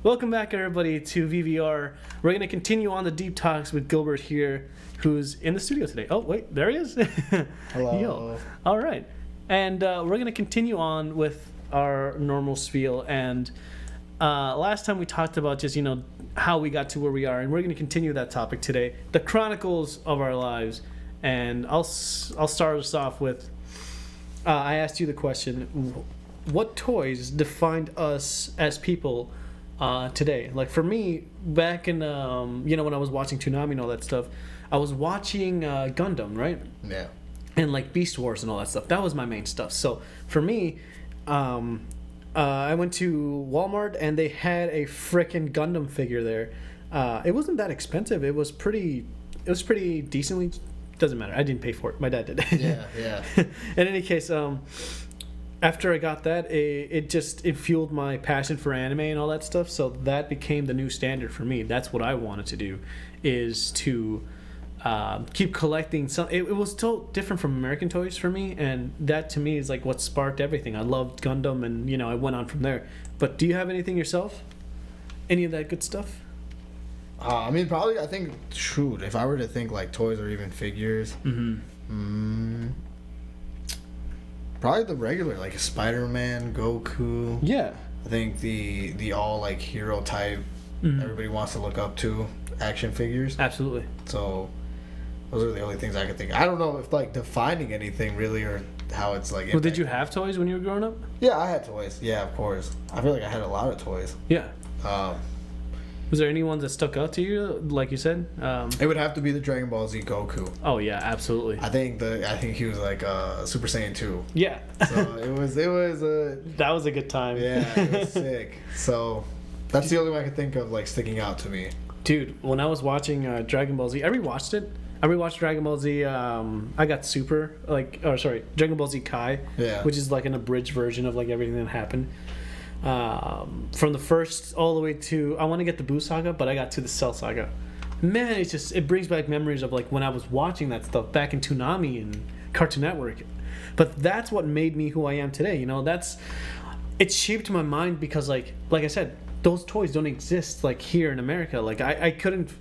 Welcome back, everybody, to VVR. We're going to continue on the deep talks with Gilbert here, who's in the studio today. Oh, wait, there he is. Hello. Yo. All right. And we're going to continue on with our normal spiel. And last time we talked about just, how we got to where we are. And we're going to continue that topic today. The chronicles of our lives. And I'll start us off with, I asked you the question, what toys defined us as people today? Like for me, back in, when I was watching Toonami and all that stuff, I was watching Gundam, right? Yeah. And like Beast Wars and all that stuff. That was my main stuff. So for me, I went to Walmart and they had a frickin' Gundam figure there. It wasn't that expensive. It was pretty decently. Doesn't matter. I didn't pay for it. My dad did. Yeah. In any case, after I got that, it fueled my passion for anime and all that stuff. So that became the new standard for me. That's what I wanted to do, is to keep collecting. It was still different from American toys for me, and that to me is like what sparked everything. I loved Gundam, and I went on from there. But do you have anything yourself? Any of that good stuff? Probably, I think, shoot, if I were to think like toys or even figures, probably the regular, like a Spider-Man, Goku. Yeah. I think the all like hero type, everybody wants to look up to action figures. Absolutely. So those are the only things I could think. I don't know if like defining anything really, or how it's like. Well, did you have toys when you were growing up? Yeah, I had toys. Yeah, of course. I feel like I had a lot of toys. Yeah. Was there any ones that stuck out to you, like you said? It would have to be the Dragon Ball Z Goku. Oh yeah, absolutely. I think he was like Super Saiyan 2. Yeah. So it was that was a good time. Yeah, it was sick. So that's the only one I could think of like sticking out to me. Dude, when I was watching Dragon Ball Z, I rewatched it. I rewatched Dragon Ball Z. I got Dragon Ball Z Kai, which is like an abridged version of like everything that happened. From the first all the way to, I want to get the Buu Saga, but I got to the Cell Saga. Man, it brings back memories of like when I was watching that stuff back in Toonami and Cartoon Network. But that's what made me who I am today. It shaped my mind because like I said, those toys don't exist like here in America. Like I couldn't.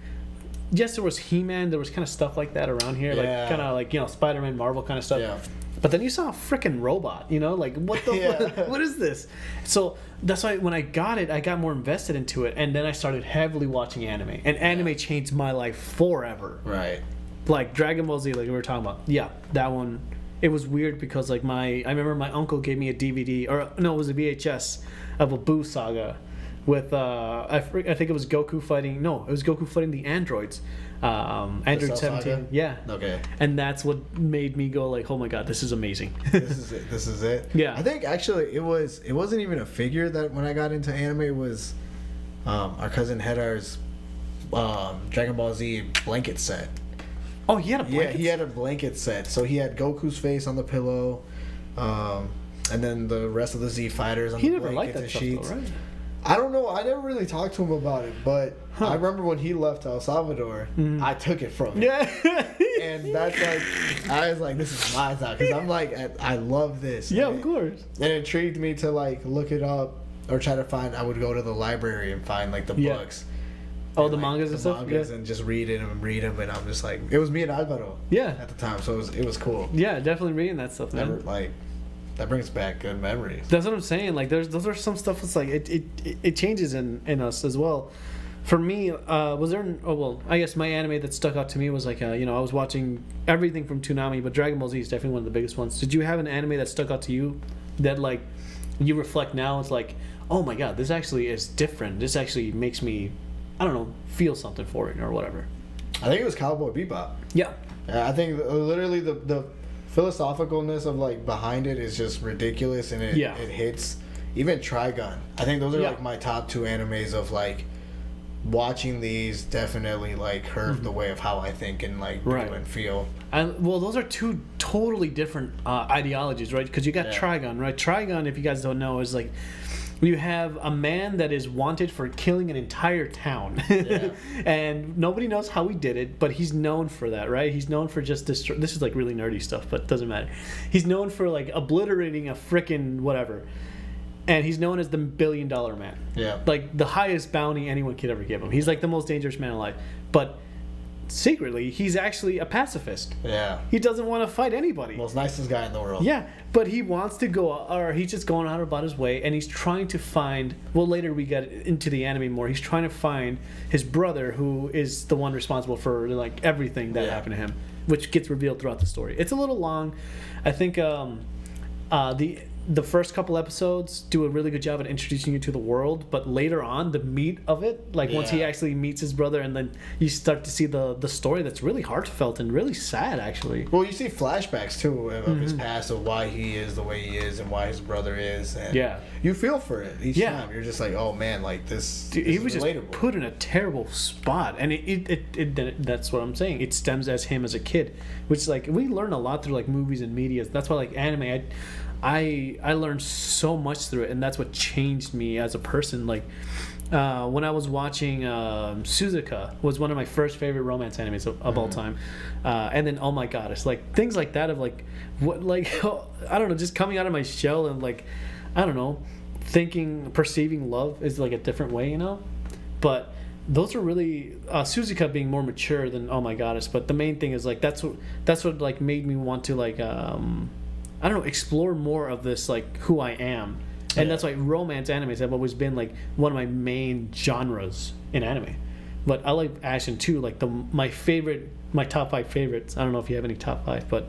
Yes, there was He-Man. There was kind of stuff like that around here, like kind of like Spider-Man, Marvel kind of stuff. Yeah. But then you saw a freaking robot, like what the what is this? So that's why when I got it, I got more invested into it, and then I started heavily watching anime, and anime changed my life forever. Right. Like Dragon Ball Z, like we were talking about. Yeah, that one. It was weird because like I remember my uncle gave me a DVD, or no, it was a VHS of a Buu Saga with I think it was Goku fighting. No, it was Goku fighting the androids. Android 17. Saga? Yeah. Okay. And that's what made me go like, oh my god, this is amazing. This is it. Yeah. I think actually it wasn't even a figure that when I got into anime, it was our cousin Hedar's Dragon Ball Z blanket set. Oh, he had a blanket? Yeah, he had a blanket set. So he had Goku's face on the pillow, and then the rest of the Z fighters on the blankets liked that and stuff, sheets. though, right? I don't know. I never really talked to him about it, but I remember when he left El Salvador, I took it from him. Yeah. And that's like, I was like, this is my time. Because I'm like, I love this. Yeah, of course. And it intrigued me to like look it up or try to find, I would go to the library and find like the books. Oh, and, the mangas and stuff? Mangas and just read them. And I'm just like, it was me and Alvaro. Yeah. At the time. So it was cool. Yeah, definitely reading that stuff, man. That brings back good memories. That's what I'm saying. Like, those are some stuff that's like it changes in us as well. For me, was there? I guess my anime that stuck out to me was like, I was watching everything from Toonami, but Dragon Ball Z is definitely one of the biggest ones. Did you have an anime that stuck out to you that like you reflect now? It's like, oh my god, this actually is different. This actually makes me, I don't know, feel something for it or whatever. I think it was Cowboy Bebop. Yeah. I think literally the philosophicalness of like behind it is just ridiculous, and it hits. Even Trigun, I think those are like my top two animes of like watching these. Definitely like curved the way of how I think and like do and feel. And well, those are two totally different ideologies, right? Because you got Trigun, right? Trigun, if you guys don't know, is like you have a man that is wanted for killing an entire town. And nobody knows how he did it, but he's known for that, right? He's known for just this is like really nerdy stuff, but it doesn't matter. He's known for like obliterating a frickin' whatever. and he's known as the $1 billion man. Yeah. Like the highest bounty anyone could ever give him. He's like the most dangerous man alive. But secretly, he's actually a pacifist. Yeah. He doesn't want to fight anybody. Most nicest guy in the world. Yeah, but he wants to go, or he's just going out about his way, and he's trying to find. Well, later we get into the anime more. He's trying to find his brother, who is the one responsible for like everything that happened to him, which gets revealed throughout the story. It's a little long. I think the first couple episodes do a really good job at introducing you to the world, but later on, the meat of it, like once he actually meets his brother, and then you start to see the story that's really heartfelt and really sad, actually. Well, you see flashbacks too of his past, of why he is the way he is and why his brother is, and you feel for it each time. You're just like, oh man, like this. Dude, this he was relatable. just put in a terrible spot, and it that's what I'm saying. It stems as him as a kid, which like we learn a lot through like movies and media. That's why like anime. I learned so much through it, and that's what changed me as a person. Like when I was watching Suzuka was one of my first favorite romance animes of all time, and then oh my god, it's like things like that of like what like I don't know, just coming out of my shell and like I don't know, perceiving love is like a different way, you know. But those are really Suzuka being more mature than oh my goddess. But the main thing is like that's what like made me want to like I don't know, explore more of this, like, who I am. And that's why romance animes have always been, like, one of my main genres in anime. But I like action, too. Like, my top 5 favorites. I don't know if you have any top 5, but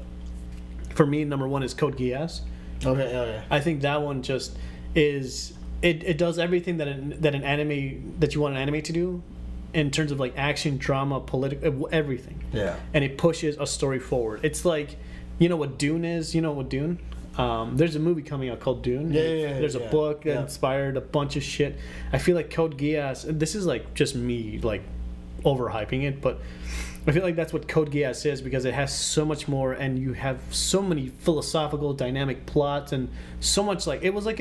for me, number 1 is Code Geass. Okay, oh yeah. I think that one just is... It does everything that an anime... that you want an anime to do in terms of, like, action, drama, political... everything. Yeah. And it pushes a story forward. It's like... You know what Dune is? You know what Dune? There's a movie coming out called Dune. Yeah. There's a book that inspired a bunch of shit. I feel like Code Geass, this is like just me like overhyping it, but I feel like that's what Code Geass is because it has so much more and you have so many philosophical dynamic plots and so much like it was like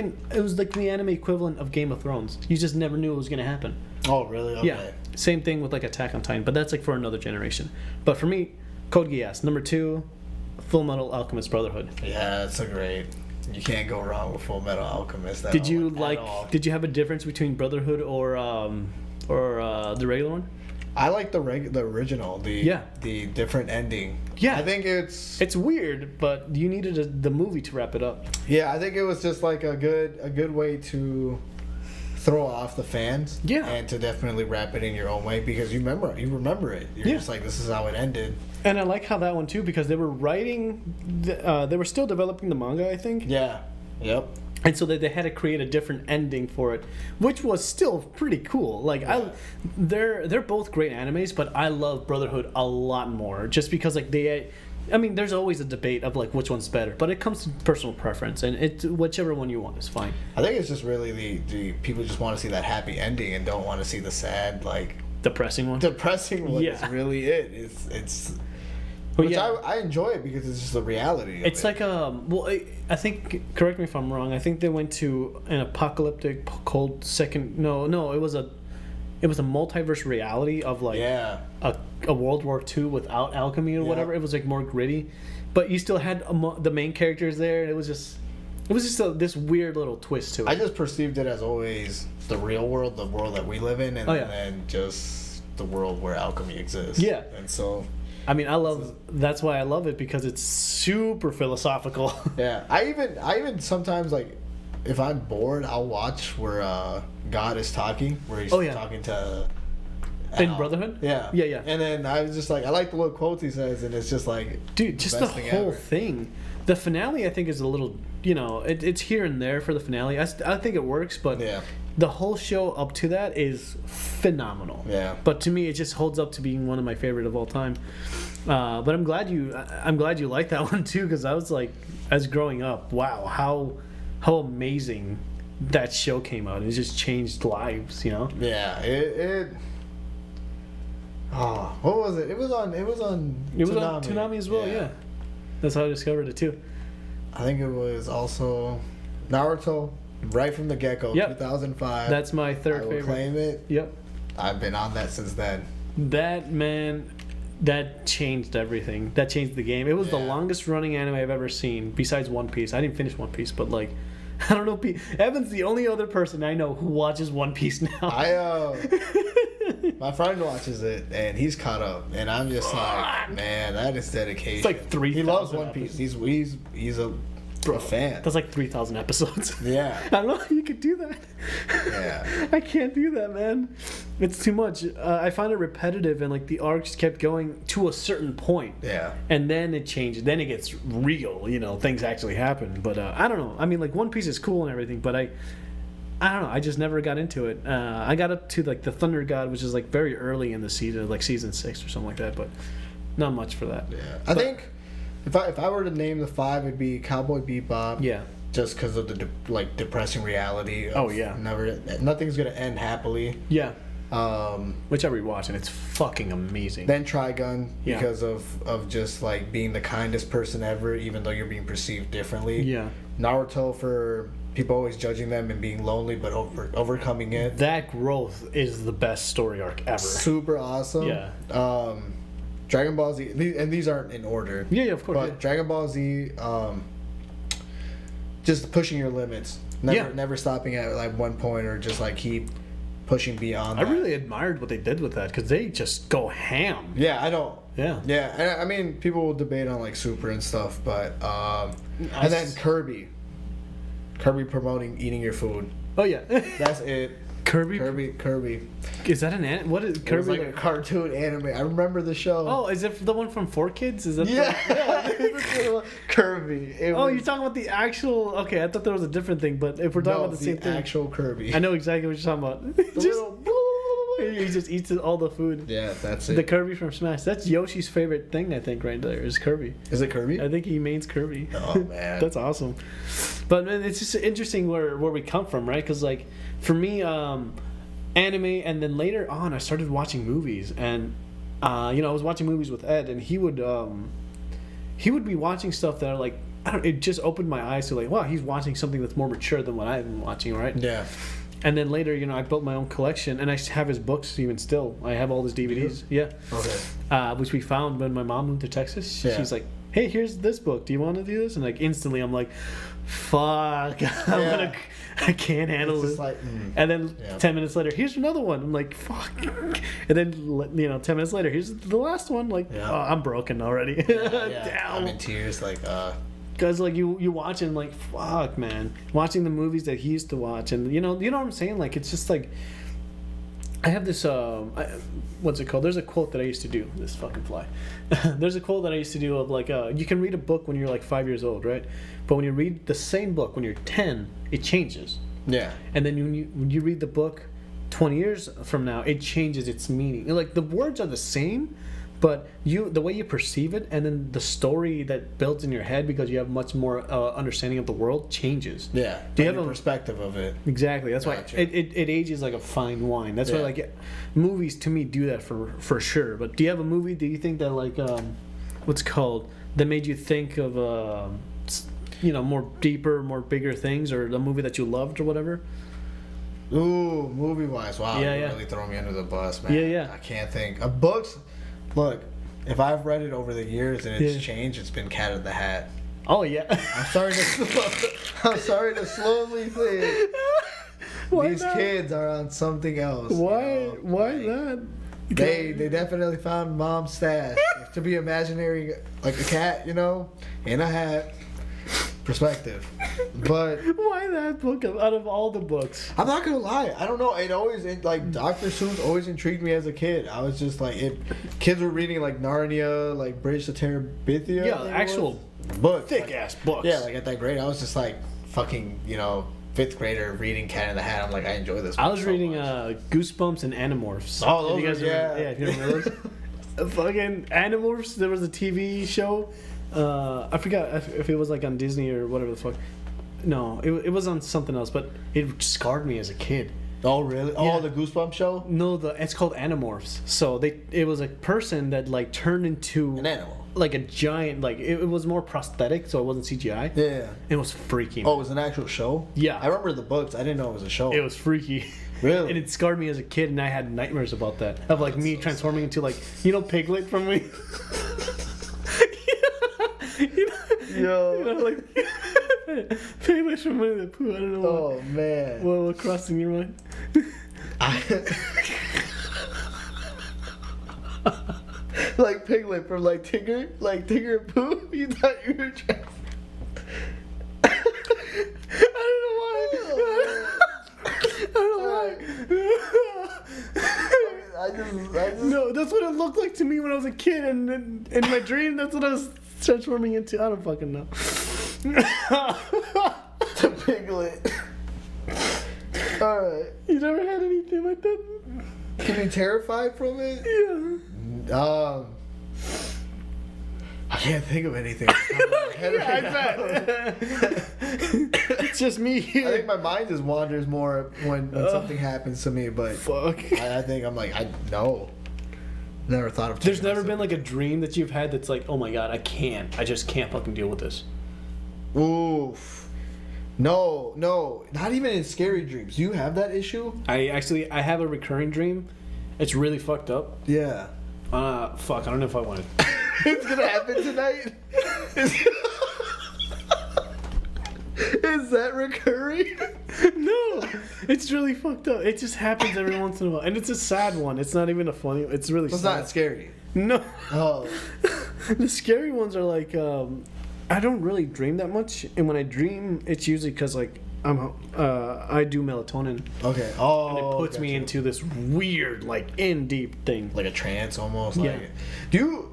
the anime equivalent of Game of Thrones. You just never knew it was going to happen. Oh, really? Okay. Yeah. Same thing with like Attack on Titan, but that's like for another generation. But for me, Code Geass. Number 2, Full Metal Alchemist Brotherhood. Yeah, it's a great. You can't go wrong with Full Metal Alchemist. Did you have a difference between Brotherhood or the regular one? I like the original. The different ending. Yeah, I think it's weird, but you needed the movie to wrap it up. Yeah, I think it was just like a good way to throw off the fans. Yeah, and to definitely wrap it in your own way because you remember it. You're just like, this is how it ended. And I like how that one too because they were writing, they were still developing the manga, I think. Yeah. Yep. And so they had to create a different ending for it, which was still pretty cool. Like they're both great animes, but I love Brotherhood a lot more just because like there's always a debate of like which one's better, but it comes to personal preference, and it's whichever one you want is fine. I think it's just really the people just want to see that happy ending and don't want to see the sad like depressing one. Is really it. It's. Which I enjoy it because it's just the reality. It's like I think, correct me if I'm wrong. I think they went to an apocalyptic cold second. No, it was a multiverse reality of like a World War II without alchemy or whatever. It was like more gritty, but you still had the main characters there. And it was just this weird little twist to it. I just perceived it as always the real world, the world that we live in, and then just the world where alchemy exists. Yeah, and so. I mean, that's why I love it because it's super philosophical. Yeah, I even sometimes like if I'm bored, I'll watch where God is talking, where he's talking to in Brotherhood. Yeah, and then I was just like, I like the little quotes he says, and it's just like, dude, just the whole thing. The finale, I think, is a little, it's here and there for the finale. I think it works, but the whole show up to that is phenomenal. Yeah. But to me, it just holds up to being one of my favorite of all time. But I'm glad you like that one too, because I was like, as growing up, wow, how amazing that show came out. It just changed lives, Yeah. It. Oh, what was it? It was on Toonami as well. Yeah. That's how I discovered it too. I think it was also Naruto, right from the get-go, 2005. That's my third favorite. I will claim it. Yep. I've been on that since then. That changed everything. That changed the game. It was the longest running anime I've ever seen, besides One Piece. I didn't finish One Piece, but like, I don't know. Evan's the only other person I know who watches One Piece now. My friend watches it and he's caught up, and I'm just like, man, that is dedication. It's like 3,000. He loves One Piece. He's a fan. That's like 3,000 episodes. Yeah. I don't know how you could do that. Yeah. I can't do that, man. It's too much. I find it repetitive, and like the arcs kept going to a certain point. Yeah. And then it changes. Then it gets real. Things actually happen. But I don't know. I mean, like One Piece is cool and everything, but I don't know. I just never got into it. I got up to like the Thunder God, which is like very early in the season, like season 6 or something like that. But not much for that. Yeah. I think if I were to name the 5, it'd be Cowboy Bebop. Yeah. Just because of the depressing reality. Nothing's gonna end happily. Yeah. Which I rewatched, and it's fucking amazing. Then Trigun, because of just like being the kindest person ever, even though you're being perceived differently. Yeah. Naruto, for people always judging them and being lonely, but overcoming it. That growth is the best story arc ever. Super awesome. Yeah. Dragon Ball Z, and these aren't in order. Yeah, of course. But Dragon Ball Z, just pushing your limits. Never stopping at like one point, or just like keep pushing beyond that. I really admired what they did with that, because they just go ham. Yeah, I know. Yeah. Yeah, I mean, people will debate on like Super and stuff, but and then Kirby promoting eating your food. Oh yeah. That's it. Kirby. Is that an what is Kirby? It was like a cartoon anime. I remember the show. Oh, is it the one from 4Kids? Is that Kirby. You're talking about the actual. Okay, I thought there was a different thing, but if we're talking about the same thing, actual Kirby. I know exactly what you're talking about. He just eats all the food. Yeah, that's it. The Kirby from Smash. That's Yoshi's favorite thing, I think, right there, is Kirby. Is it Kirby? I think he mains Kirby. Oh, man. That's awesome. But, man, it's just interesting where we come from, right? Because, like, for me, anime, and then later on, I started watching movies. And, I was watching movies with Ed, and he would be watching stuff that are, like, it just opened my eyes to, like, wow, he's watching something that's more mature than what I've been watching, right? Yeah. And then later, I built my own collection, and I have his books even still. I have all his DVDs. Yeah. Okay. Which we found when my mom moved to Texas. Yeah. She's like, hey, here's this book. Do you want to do this? And like instantly, I'm like, fuck. I can't handle this. Like, and then 10 minutes later, here's another one. I'm like, fuck. And then, 10 minutes later, here's the last one. Like, oh, I'm broken already. Down. I'm in tears. Like, Because like you watching, like, fuck, man, watching the movies that he used to watch, and you know what I'm saying, like, it's just like I have this what's it called? There's a quote that I used to do. This fucking fly. There's a quote that I used to do of like you can read a book when you're like 5 years old, right? But when you read the same book when you're 10, it changes. Yeah. And then when you read the book 20 years from now, it changes its meaning. Like the words are the same, but the way you perceive it, and then the story that builds in your head, because you have much more understanding of the world, changes. Yeah. Do you have a perspective of it? Exactly. That's why it ages like a fine wine. That's why like movies to me do that for sure. But do you have a movie? Do you think that like what's it called, that made you think of more deeper, more bigger things, or the movie that you loved or whatever? Ooh, movie wise, wow, you really throw me under the bus, man. Yeah. I can't think of books. Look, if I've read it over the years and it's changed, it's been Cat in the Hat. Oh yeah. I'm sorry to slowly say it. These kids are on something else. Why? Why not? They definitely found mom's stash. To be imaginary, like a cat, in a hat. Perspective. But why that book out of all the books? I'm not gonna lie, I don't know, it always, like, Dr. Seuss always intrigued me as a kid. I was just like, kids were reading like Narnia, like Bridge to Terabithia. Yeah, actual books, thick ass books. Yeah, like at that grade, I was just like fucking 5th grader reading Cat in the Hat. I'm like, I enjoy this. I was reading Goosebumps and Animorphs. Oh, those you guys if you remember those. Fucking Animorphs. There was a TV show. I forgot if it was like on Disney or whatever the fuck. No, it was on something else, but it scarred me as a kid. Oh really? Yeah. Oh, the Goosebumps show? No, it's called Animorphs. So it was a person that like turned into an animal, like a giant. Like it was more prosthetic, so it wasn't CGI. Yeah, it was freaky. Oh, it was an actual show? Yeah, I remember the books. I didn't know it was a show. It was freaky. Really? And it scarred me as a kid, and I had nightmares about that. Of like me transforming into like Piglet from me. Yo. Like Piglet from Winnie the Pooh. I don't know. Oh man. What crossed in your mind? Like Piglet from like Tigger and Pooh. You thought you were trying. I don't know why. I just no, that's what it looked like to me when I was a kid, and in my dream, that's what I was transforming into. I don't fucking know. The Piglet. All right. You never had anything like that? Can you be terrified from it? Yeah. I can't think of anything. I bet. It's just me here. I think my mind just wanders more when something happens to me, but fuck. I think I'm like, no. Never thought of. There's never been like a dream that you've had that's like, oh my god, I just can't fucking deal with this. Oof. No, not even in scary dreams. Do you have that issue? I have a recurring dream. It's really fucked up. Yeah. Fuck, I don't know if I want it. It's gonna happen tonight. Is that recurring? No, it's really fucked up. It just happens every once in a while, and it's a sad one. It's not even a funny. It's really. It's sad. not scary. No. Oh. The scary ones are like, I don't really dream that much, and when I dream, it's usually because like I do melatonin. Okay. Oh. And it puts me into this weird, like, in deep thing, like a trance almost. Yeah. Like, do you,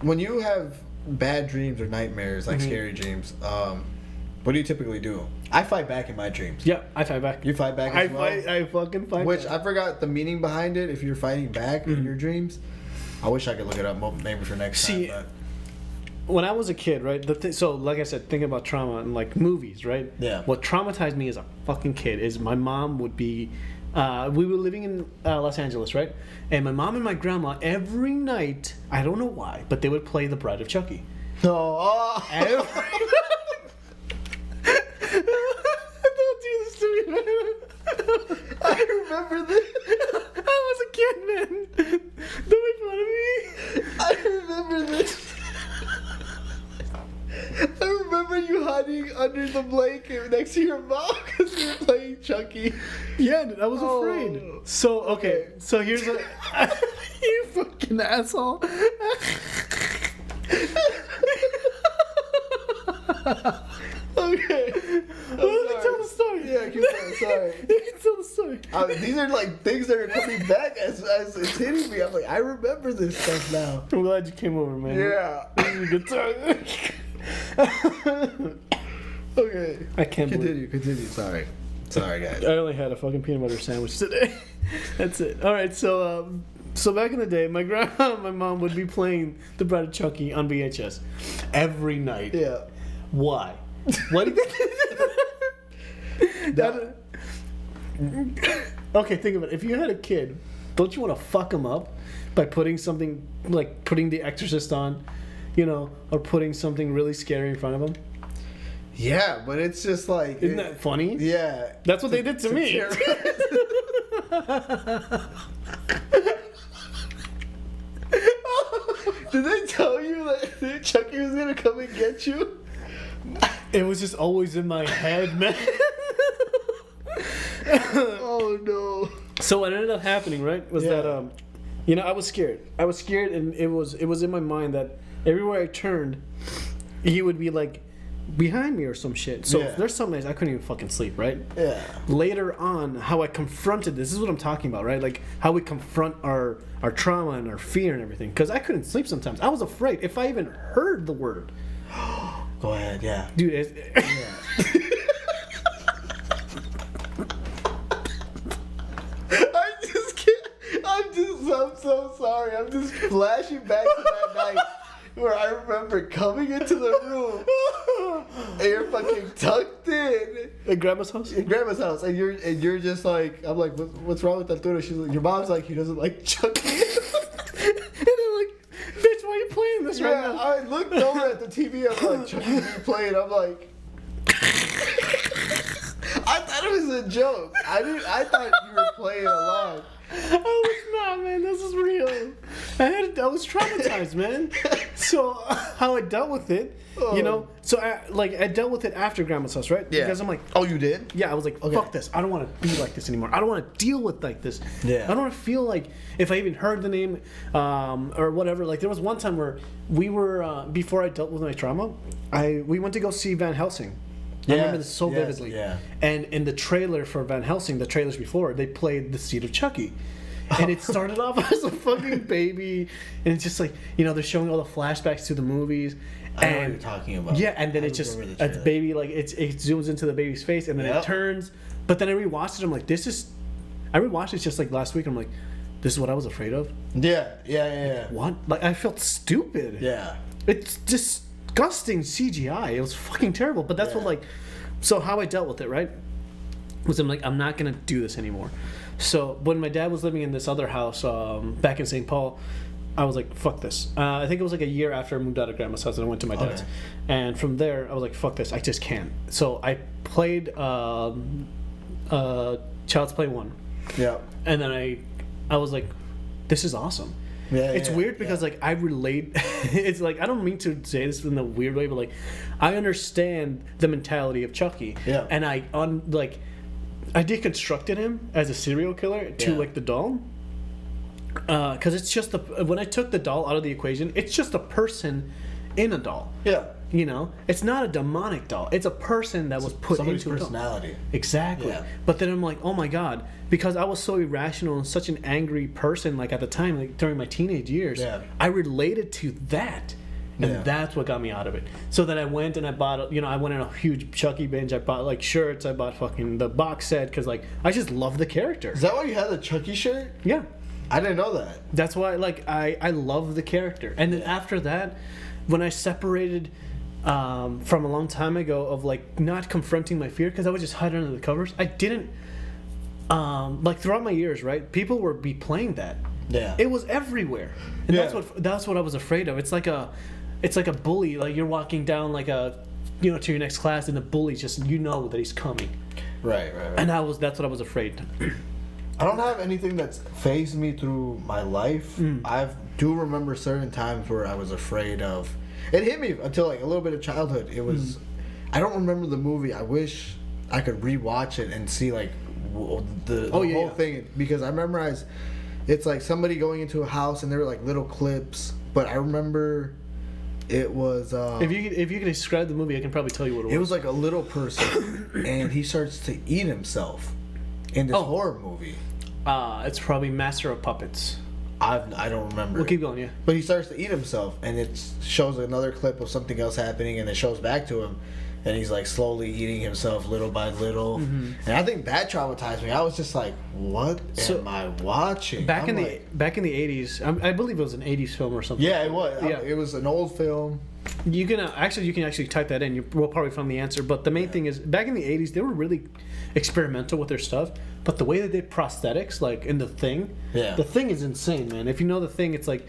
when you have bad dreams or nightmares, like scary dreams, what do you typically do? I fight back in my dreams. Yeah, I fight back. You fight back as well? I fucking fight Which, back. I forgot the meaning behind it, if you're fighting back in your dreams. I wish I could look it up maybe for next time. But. When I was a kid, right? So, like I said, thinking about trauma and like movies, right? Yeah. What traumatized me as a fucking kid is my mom would be. We were living in Los Angeles, right? And my mom and my grandma every night, I don't know why, but they would play The Bride of Chucky. Oh. Every Don't do this to me, man. I remember this. I was a kid, man. Don't make fun of me. I remember this. I remember you hiding under the blanket next to your mom because you were playing Chucky. Yeah, I was afraid. So, okay. So here's what... You fucking asshole. Okay. Let me tell the story. Yeah, keep going. Sorry. You can tell the story. These are like things that are coming back as it's hitting me. I'm like, I remember this stuff now. I'm glad you came over, man. Yeah. This is a good time. Okay. I can't Continue. Sorry, guys. I only had a fucking peanut butter sandwich today. That's it. All right, so back in the day, my grandma and my mom would be playing The Bride of Chucky on VHS every night. Yeah. Why? What do you think? Okay, think of it. If you had a kid, don't you want to fuck him up by putting something like putting The Exorcist on, or putting something really scary in front of him? Yeah, but it's just like... Isn't that funny? Yeah. That's what they did to me. Did they tell you that Chucky was going to come and get you? It was just always in my head, man. Oh, no. So what ended up happening, right, was that, I was scared. I was scared, and it was in my mind that everywhere I turned, he would be, like, behind me or some shit. So there's some nights I couldn't even fucking sleep, right? Yeah. Later on, how I confronted this is what I'm talking about, right? Like how we confront our trauma and our fear and everything. Because I couldn't sleep sometimes. I was afraid if I even heard the word. Go ahead, yeah. Dude, I'm so sorry. I'm just flashing back to that night where I remember coming into the room and you're fucking tucked in. At Grandma's house? In Grandma's house. And you're just like, I'm like, what's wrong with Arturo? She's like, your mom's like, he doesn't like Chucky. And I'm like, bitch, why are you playing this right now? I looked over at the TV. I'm like, Chucky's playing. I'm like... I thought it was a joke. I thought you were playing along. I was not, man. This is real. I was traumatized, man. So how I dealt with it, you know. So I dealt with it after Grandma's house, right? Yeah. Because I'm like, oh, you did? Yeah. I was like, fuck this. I don't want to be like this anymore. I don't want to deal with like this. Yeah. I don't want to feel like if I even heard the name, or whatever. Like there was one time where we were before I dealt with my trauma, we went to go see Van Helsing. I remember this so vividly. Yeah. And in the trailer for Van Helsing, the trailers before, they played The Seed of Chucky. And it started off as a fucking baby. And it's just like, you know, they're showing all the flashbacks to the movies. I know what you're talking about. Yeah, and then it just, a baby, like, it zooms into the baby's face, and then it turns. But then I rewatched it, I'm like, I rewatched it just like last week, I'm like, this is what I was afraid of? Yeah. What? Like, I felt stupid. Yeah. It's disgusting CGI. It was fucking terrible. But that's what, like, so how I dealt with it, right? Was I'm like, I'm not gonna do this anymore. So when my dad was living in this other house back in St. Paul, I was like, fuck this. I think it was like a year after I moved out of Grandma's house and I went to my dad's. And from there, I was like, fuck this. I just can't. So I played Child's Play 1. Yeah. And then I was like, this is awesome. Yeah, it's weird because like I relate. It's like I don't mean to say this in a weird way, but like I understand the mentality of Chucky. Yeah. And I deconstructed him as a serial killer to like the doll. Because it's just when I took the doll out of the equation, it's just a person in a doll. Yeah. You know, it's not a demonic doll. It's a person that was put into a personality. Doll. Exactly. Yeah. But then I'm like, oh my god, because I was so irrational and such an angry person, like at the time, like during my teenage years, I related to that. And that's what got me out of it. So then I went and I bought, I went on a huge Chucky binge. I bought like shirts. I bought fucking the box set because like I just love the character. Is that why you had the Chucky shirt? Yeah. I didn't know that. That's why like I love the character. And then after that, when I separated from a long time ago of like not confronting my fear because I would just hide under the covers, I didn't like throughout my years, right? People would be playing that. Yeah. It was everywhere. And that's what I was afraid of. It's like a bully, like you're walking down like to your next class and the bully just that he's coming. Right. And that's what I was afraid. I don't have anything that's phased me through my life. I do remember certain times where I was afraid of. It hit me until like a little bit of childhood. It was. I don't remember the movie. I wish I could rewatch it and see like the whole thing because I memorized. It's like somebody going into a house and there were like little clips, but I remember it was. If you can describe the movie, I can probably tell you what it was. It was like a little person, and he starts to eat himself in this horror movie. It's probably Master of Puppets. I don't remember. We'll keep going, yeah. But he starts to eat himself, and it shows another clip of something else happening, and it shows back to him, and he's like slowly eating himself little by little. And I think that traumatized me. I was just like, "What am I watching?" Back in the 80s, I believe it was an 80s film or something. Yeah, it was. Yeah. It was an old film. You can actually type that in. We'll probably find the answer. But the main thing is, back in the 80s, they were really experimental with their stuff. But the way they did prosthetics, like in The Thing, The Thing is insane, man. If you know The Thing, it's like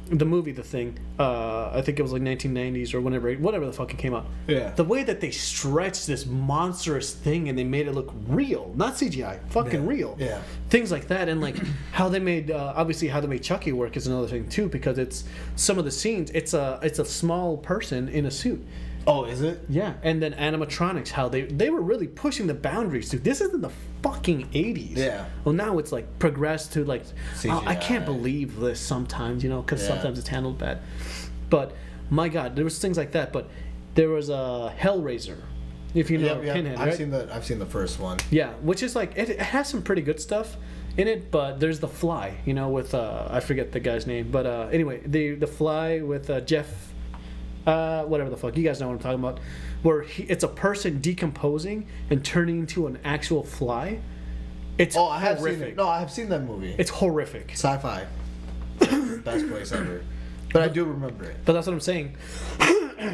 the movie The Thing. I think it was like 1990s or whatever the fuck it came out. Yeah. The way that they stretched this monstrous thing and they made it look real, not CGI, fucking real. Yeah. Things like that, and like how they made obviously how they made Chucky work is another thing too, because it's some of the scenes. It's a small person in a suit. Oh, is it? Yeah, and then animatronics, how they were really pushing the boundaries. Dude, this isn't the fucking 80s. Yeah. Well, now it's like progressed to like, I can't believe this sometimes, because sometimes it's handled bad. But my God, there was things like that. But there was a Hellraiser, if you know Pinhead, right? I've seen the first one. Yeah, which is like it has some pretty good stuff in it, but there's the Fly, with I forget the guy's name, but anyway, the Fly with Jeff. Whatever the fuck, you guys know what I'm talking about, where it's a person decomposing and turning into an actual fly. It's I have seen it. No, I have seen that movie. It's horrific. Sci-fi. Best place ever. But I do remember it. But that's what I'm saying.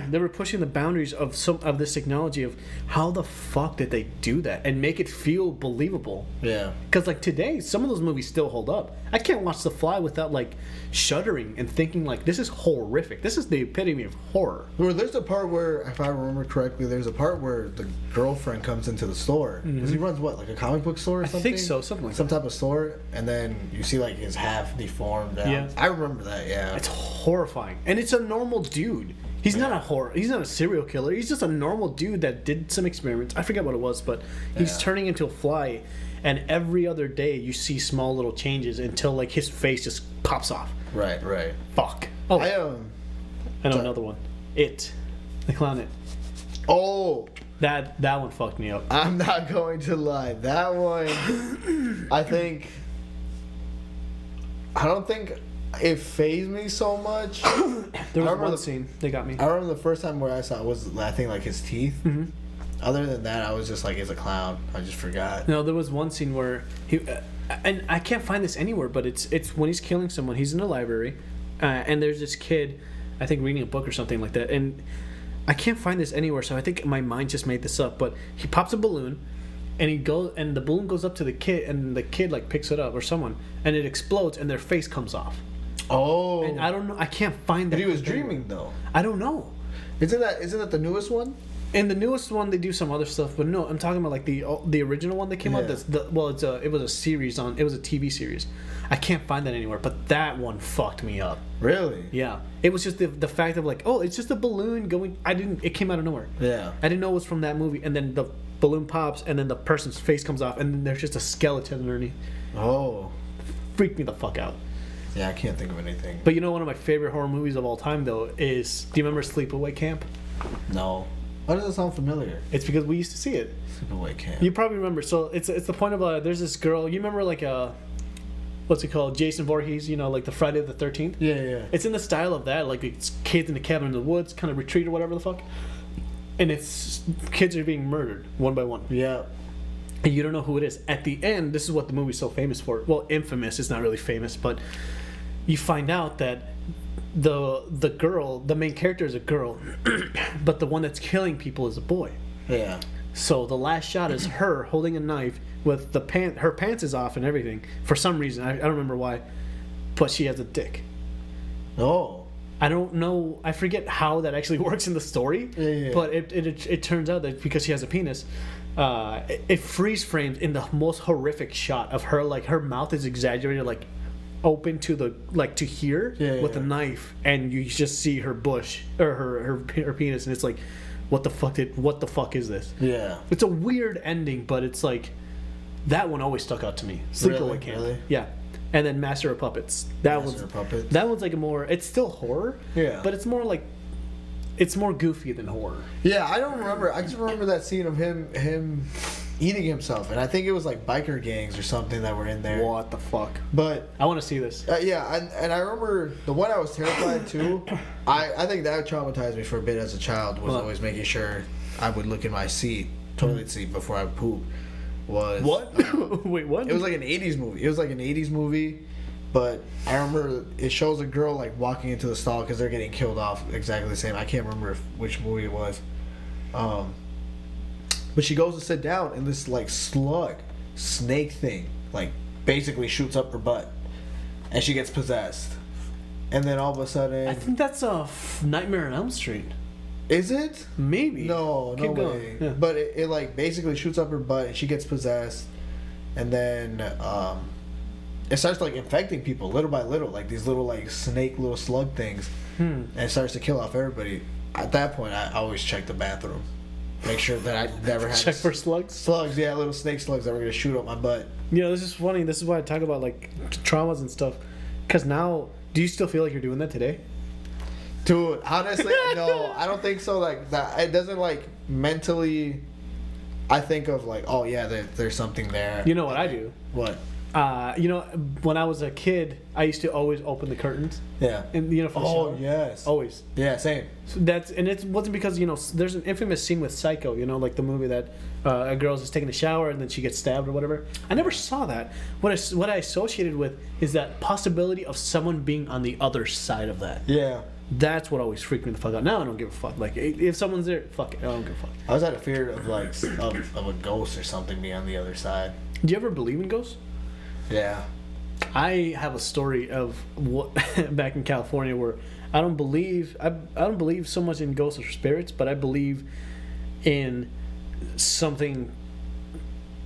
they were pushing the boundaries of some of this technology of how the fuck did they do that and make it feel believable. Yeah. Because like today, some of those movies still hold up. I can't watch The Fly without like shuddering and thinking like this is horrific. This is the epitome of horror. Well, there's a part where, if I remember correctly, there's a part where the girlfriend comes into the store because he runs what, like a comic book store or something? I think so, something like some that. Type of store, and then you see like his half deformed. Yeah, I remember that. Yeah, it's horrifying, and it's a normal dude. He's not a horror. He's not a serial killer. He's just a normal dude that did some experiments. I forget what it was, but he's turning into a fly, and every other day you see small little changes until like his face just pops off. Right. Fuck. Oh, I know another one. It, the clown. It. Oh, that one fucked me up. I'm not going to lie. That one, I don't think it fazed me so much. There was one scene they got me. I remember the first time where I saw it was, I think, like his teeth. Mm-hmm. Other than that, I was just like, he's a clown. I just forgot. No, there was one scene where he, and I can't find this anywhere, but it's when he's killing someone. He's in a library, and there's this kid, I think reading a book or something like that, and I can't find this anywhere. So I think my mind just made this up. But he pops a balloon, and the balloon goes up to the kid, and the kid like picks it up or someone, and it explodes, and their face comes off. Oh. And I don't know. I can't find that. But he was dreaming though. I don't know. Isn't that the newest one? In the newest one, they do some other stuff, but no, I'm talking about like the original one that came out. It was a series it was a TV series. I can't find that anywhere, but that one fucked me up. Really? Yeah. It was just the fact of like, oh, it's just a balloon going. It came out of nowhere. Yeah. I didn't know it was from that movie, and then the balloon pops, and then the person's face comes off, and then there's just a skeleton underneath. Oh. Freaked me the fuck out. Yeah, I can't think of anything. But you know, one of my favorite horror movies of all time though is, do you remember Sleepaway Camp? No. Why does it sound familiar? It's because we used to see it. Sleepaway Camp. You probably remember. So it's the point of there's this girl. You remember like what's it called? Jason Voorhees. You know, like the Friday the 13th. Yeah. It's in the style of that. Like it's kids in a cabin in the woods, kind of retreat or whatever the fuck. And it's kids are being murdered one by one. Yeah. And you don't know who it is. At the end, this is what the movie's so famous for. Well, infamous. It's not really famous, but you find out that the girl, the main character is a girl, but the one that's killing people is a boy. Yeah. So the last shot is her holding a knife with her pants is off and everything for some reason. I don't remember why, but she has a dick. Oh. I don't know. I forget how that actually works in the story. Yeah. But it turns out that because she has a penis, it freeze frames in the most horrific shot of her. Like her mouth is exaggerated, like open to the to here with a knife, and you just see her bush or her penis, and it's like, what the fuck is this? Yeah. It's a weird ending, but it's like that one always stuck out to me. Sleepaway Camp. Really? Yeah. And then Master of Puppets. That one's like a more. It's still horror. Yeah. But it's more like. It's more goofy than horror. Yeah, I don't remember. I just remember that scene of him eating himself, and I think it was like biker gangs or something that were in there. What the fuck? But I want to see this. Yeah, and I remember the one I was terrified too. I think that traumatized me for a bit as a child. Was always making sure I would look in my toilet seat before I poop. Was what? Wait, what? It was like an 80s movie. But I remember it shows a girl like walking into the stall because they're getting killed off exactly the same. I can't remember which movie it was. But she goes to sit down, and this like snake thing like basically shoots up her butt, and she gets possessed. And then all of a sudden, I think that's a Nightmare on Elm Street. Is it? Maybe. No way. Yeah. But it like basically shoots up her butt, and she gets possessed, and then it starts like infecting people little by little, like these little like snake, little slug things, and it starts to kill off everybody. At that point, I always check the bathroom, make sure that I never had check for slugs. Slugs, yeah, little snake slugs that were gonna shoot up my butt. You know, this is funny. This is why I talk about like traumas and stuff. Because now, do you still feel like you're doing that today? Dude, honestly, no, I don't think so. Like that, it doesn't like mentally. I think of like, oh yeah, there's something there. You know what I do? What? You know, when I was a kid, I used to always open the curtains. Yeah. And for the shower. Yes. Always. Yeah, same. So it wasn't because there's an infamous scene with Psycho. Like the movie that a girl's just taking a shower and then she gets stabbed or whatever. I never saw that. What I associated with is that possibility of someone being on the other side of that. Yeah. That's what always freaked me the fuck out. Now I don't give a fuck. Like, if someone's there, fuck it. I don't give a fuck. I was out of fear of like of a ghost or something being on the other side. Do you ever believe in ghosts? Yeah. I have a story of what back in California where I don't believe so much in ghosts or spirits, but I believe in something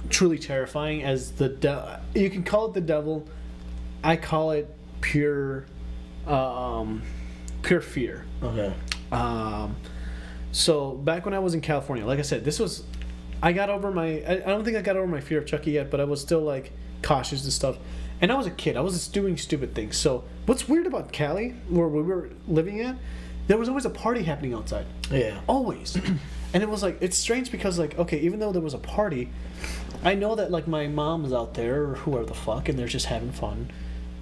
truly terrifying as you can call it the devil. I call it pure fear. Okay. So back when I was in California, like I said, I don't think I got over my fear of Chucky yet, but I was still like cautious and stuff. And I was a kid. I was just doing stupid things. So what's weird about Cali, where we were living at, there was always a party happening outside. Yeah. Always. And it was like, it's strange because like, okay, even though there was a party, I know that like my mom's out there or whoever the fuck, and they're just having fun.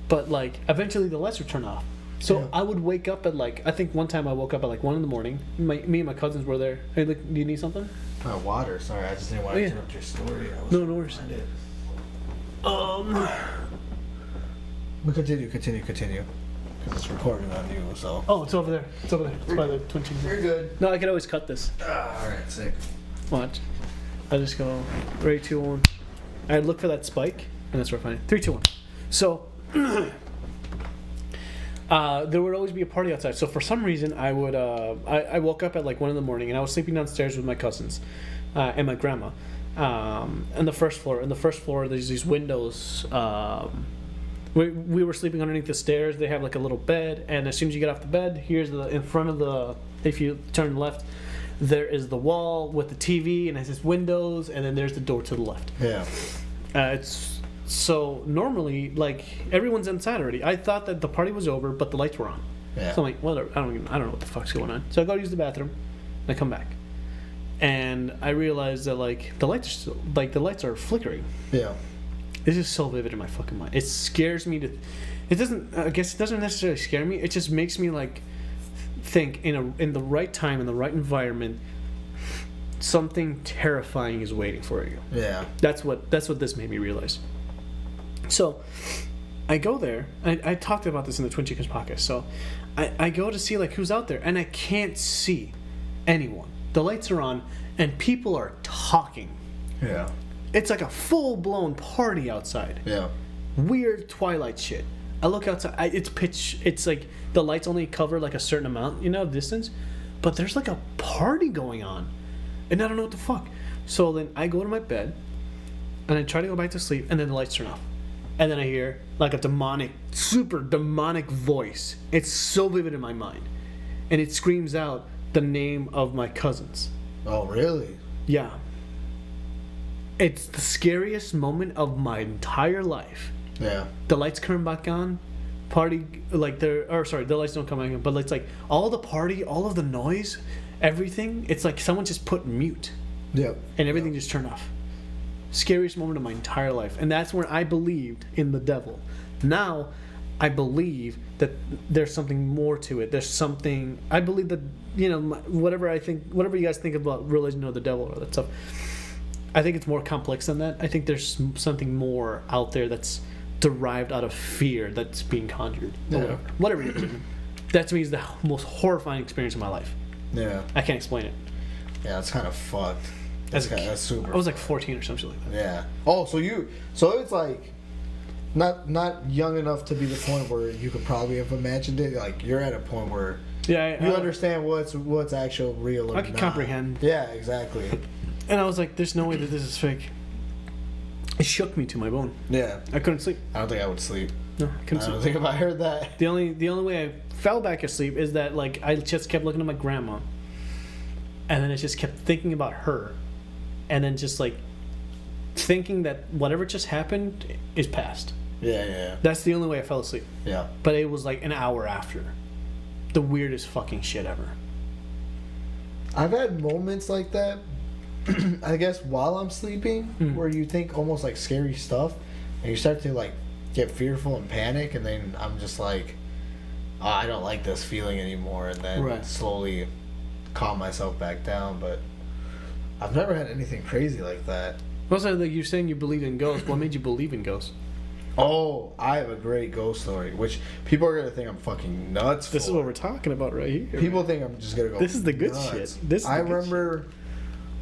But like, eventually the lights would turn off. So yeah. I would wake up at like, I think one time I woke up at like 1 a.m. Me and my cousins were there. Hey, look, do you need something? Water. Sorry, I just didn't want to interrupt your story. No worries. But continue. Because it's recording on you, so. Oh, it's over there. It's by the twin cheese. You're good. No, I could always cut this. Alright, sick. Watch. I just go 3, 2, 1. I look for that spike, and that's where I find it. 3, 2, 1. So, there would always be a party outside. So for some reason, I would. I woke up at like 1 a.m. and I was sleeping downstairs with my cousins and my grandma on the first floor. On the first floor, there's these windows. We were sleeping underneath the stairs. They have like a little bed, and as soon as you get off the bed, here's in front of the. If you turn left, there is the wall with the TV, and it has windows, and then there's the door to the left. Yeah. So normally, like, everyone's inside already. I thought that the party was over, but the lights were on. Yeah. So I'm like, whatever. I don't know what the fuck's going on. So I go use the bathroom, and I come back, and I realize that like the lights are flickering. Yeah. This is so vivid in my fucking mind. It scares me to. It doesn't. I guess it doesn't necessarily scare me. It just makes me like think in the right time, in the right environment, something terrifying is waiting for you. Yeah. That's what this made me realize. So I go there. I talked about this in the Twin Chickens podcast. So I go to see like who's out there, and I can't see anyone. The lights are on, and people are talking. Yeah. It's like a full-blown party outside. Yeah. Weird Twilight shit. I look outside. It's pitch. It's like the lights only cover like a certain amount, distance. But there's like a party going on. And I don't know what the fuck. So then I go to my bed, and I try to go back to sleep, and then the lights turn off. And then I hear like a super demonic voice. It's so vivid in my mind. And it screams out the name of my cousins. Oh, really? Yeah. It's the scariest moment of my entire life. Yeah. The lights come back on. Party, like the lights don't come back on, but it's like all the party, all of the noise, everything, it's like someone just put mute. Yep. And everything just turned off. Scariest moment of my entire life. And that's when I believed in the devil. Now, I believe that there's something more to it. There's something, I believe that, whatever you guys think about religion or the devil or that stuff, I think it's more complex than that. I think there's something more out there that's derived out of fear that's being conjured. Yeah. Whatever it is. That to me is the most horrifying experience of my life. Yeah. I can't explain it. Yeah, it's kind of fucked. That's super. I was like 14 or something like that. Yeah. Oh, so it's like not young enough to be the point where you could probably have imagined it. Like you're at a point where you understand what's actual real. I can comprehend. Yeah, exactly. And I was like, "There's no way that this is fake." It shook me to my bone. Yeah. I couldn't sleep. I don't think I would sleep. No, I couldn't sleep. I don't think if I heard that. The only way I fell back asleep is that like I just kept looking at my grandma, and then I just kept thinking about her, and then just like thinking that whatever just happened is past. Yeah. That's the only way I fell asleep. Yeah. But it was like an hour after. The weirdest fucking shit ever. I've had moments like that. I guess while I'm sleeping, where you think almost like scary stuff, and you start to like get fearful and panic, and then I'm just like, oh, I don't like this feeling anymore, and then slowly calm myself back down. But I've never had anything crazy like that. Also, like you're saying you believe in ghosts. What made you believe in ghosts? Oh, I have a great ghost story, which people are gonna think I'm fucking nuts. This is what we're talking about right here. People think I'm just gonna go. This is the good nuts. shit. This. Is I the good remember. Shit.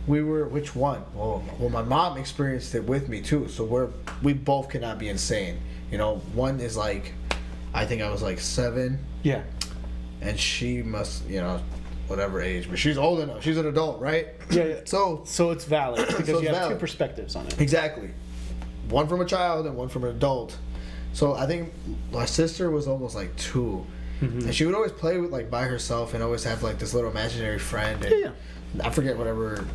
We were which one? Well, my mom experienced it with me too. So we both cannot be insane. You know, one is like, I think I was like 7. Yeah. And she must, whatever age, but she's old enough. She's an adult, right? Yeah. So it's valid because you have 2 perspectives on it. Exactly. One from a child and one from an adult. So I think my sister was almost like 2, and she would always play with like by herself and always have like this little imaginary friend. And yeah. I forget whatever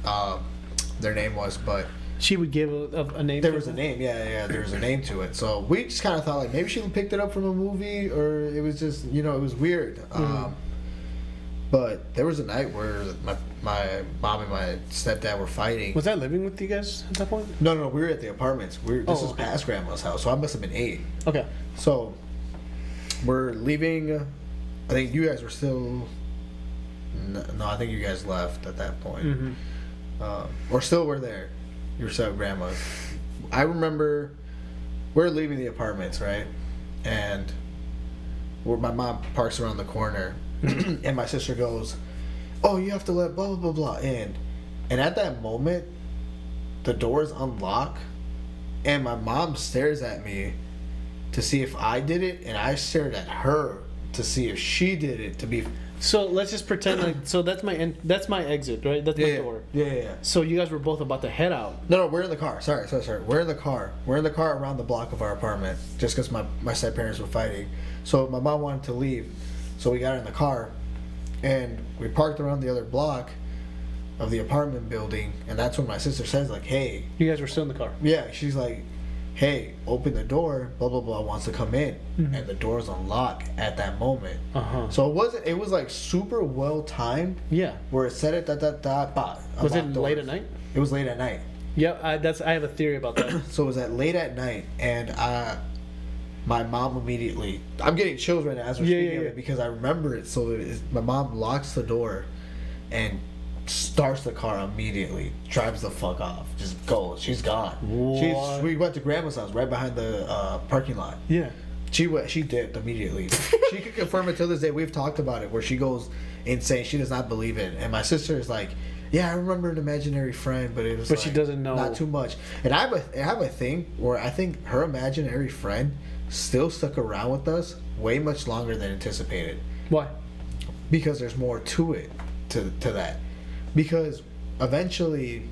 their name was, but she would give a name. There was a name, yeah. There was a name to it. So we just kind of thought like maybe she picked it up from a movie, or it was just it was weird. But there was a night where my mom and my stepdad were fighting. Was I living with you guys at that point? No, we were at the apartments. This was past Grandma's house, so I must have been 8. Okay. So we're leaving. I think you guys were still. No, I think you guys left at that point. Or still were there. You were still at Grandma's. I remember we're leaving the apartments, right? And my mom parks around the corner. And my sister goes, "Oh, you have to let blah, blah, blah, blah in." And at that moment, the doors unlock. And my mom stares at me to see if I did it. And I stared at her to see if she did it to be... So let's just pretend like that's my exit, right? That's my door. Yeah. So you guys were both about to head out. No, we're in the car. Sorry. We're in the car. We're in the car around the block of our apartment, just because my step parents were fighting. So my mom wanted to leave, so we got in the car, and we parked around the other block of the apartment building, and that's when my sister says like, "Hey." You guys were still in the car. Yeah, she's like, "Hey, open the door, blah, blah, blah, wants to come in." And the doors unlock at that moment. So it was like super well timed. Yeah. Where it said it, Was it late at night? It was late at night. Yeah, I have a theory about that. So it was at late at night, and my mom immediately... I'm getting chills right now as we're speaking of it because I remember it. So my mom locks the door and starts the car immediately, drives the fuck off, just goes. She's gone. We went to Grandma's house right behind the parking lot. Yeah. She dipped immediately. She could confirm it till this day. We've talked about it where she goes insane. She does not believe it. And my sister is like, "Yeah, I remember an imaginary friend, but it was but she doesn't know. Not too much." And I have a thing where I think her imaginary friend still stuck around with us way much longer than anticipated. Why? Because there's more to it, to that. Because eventually,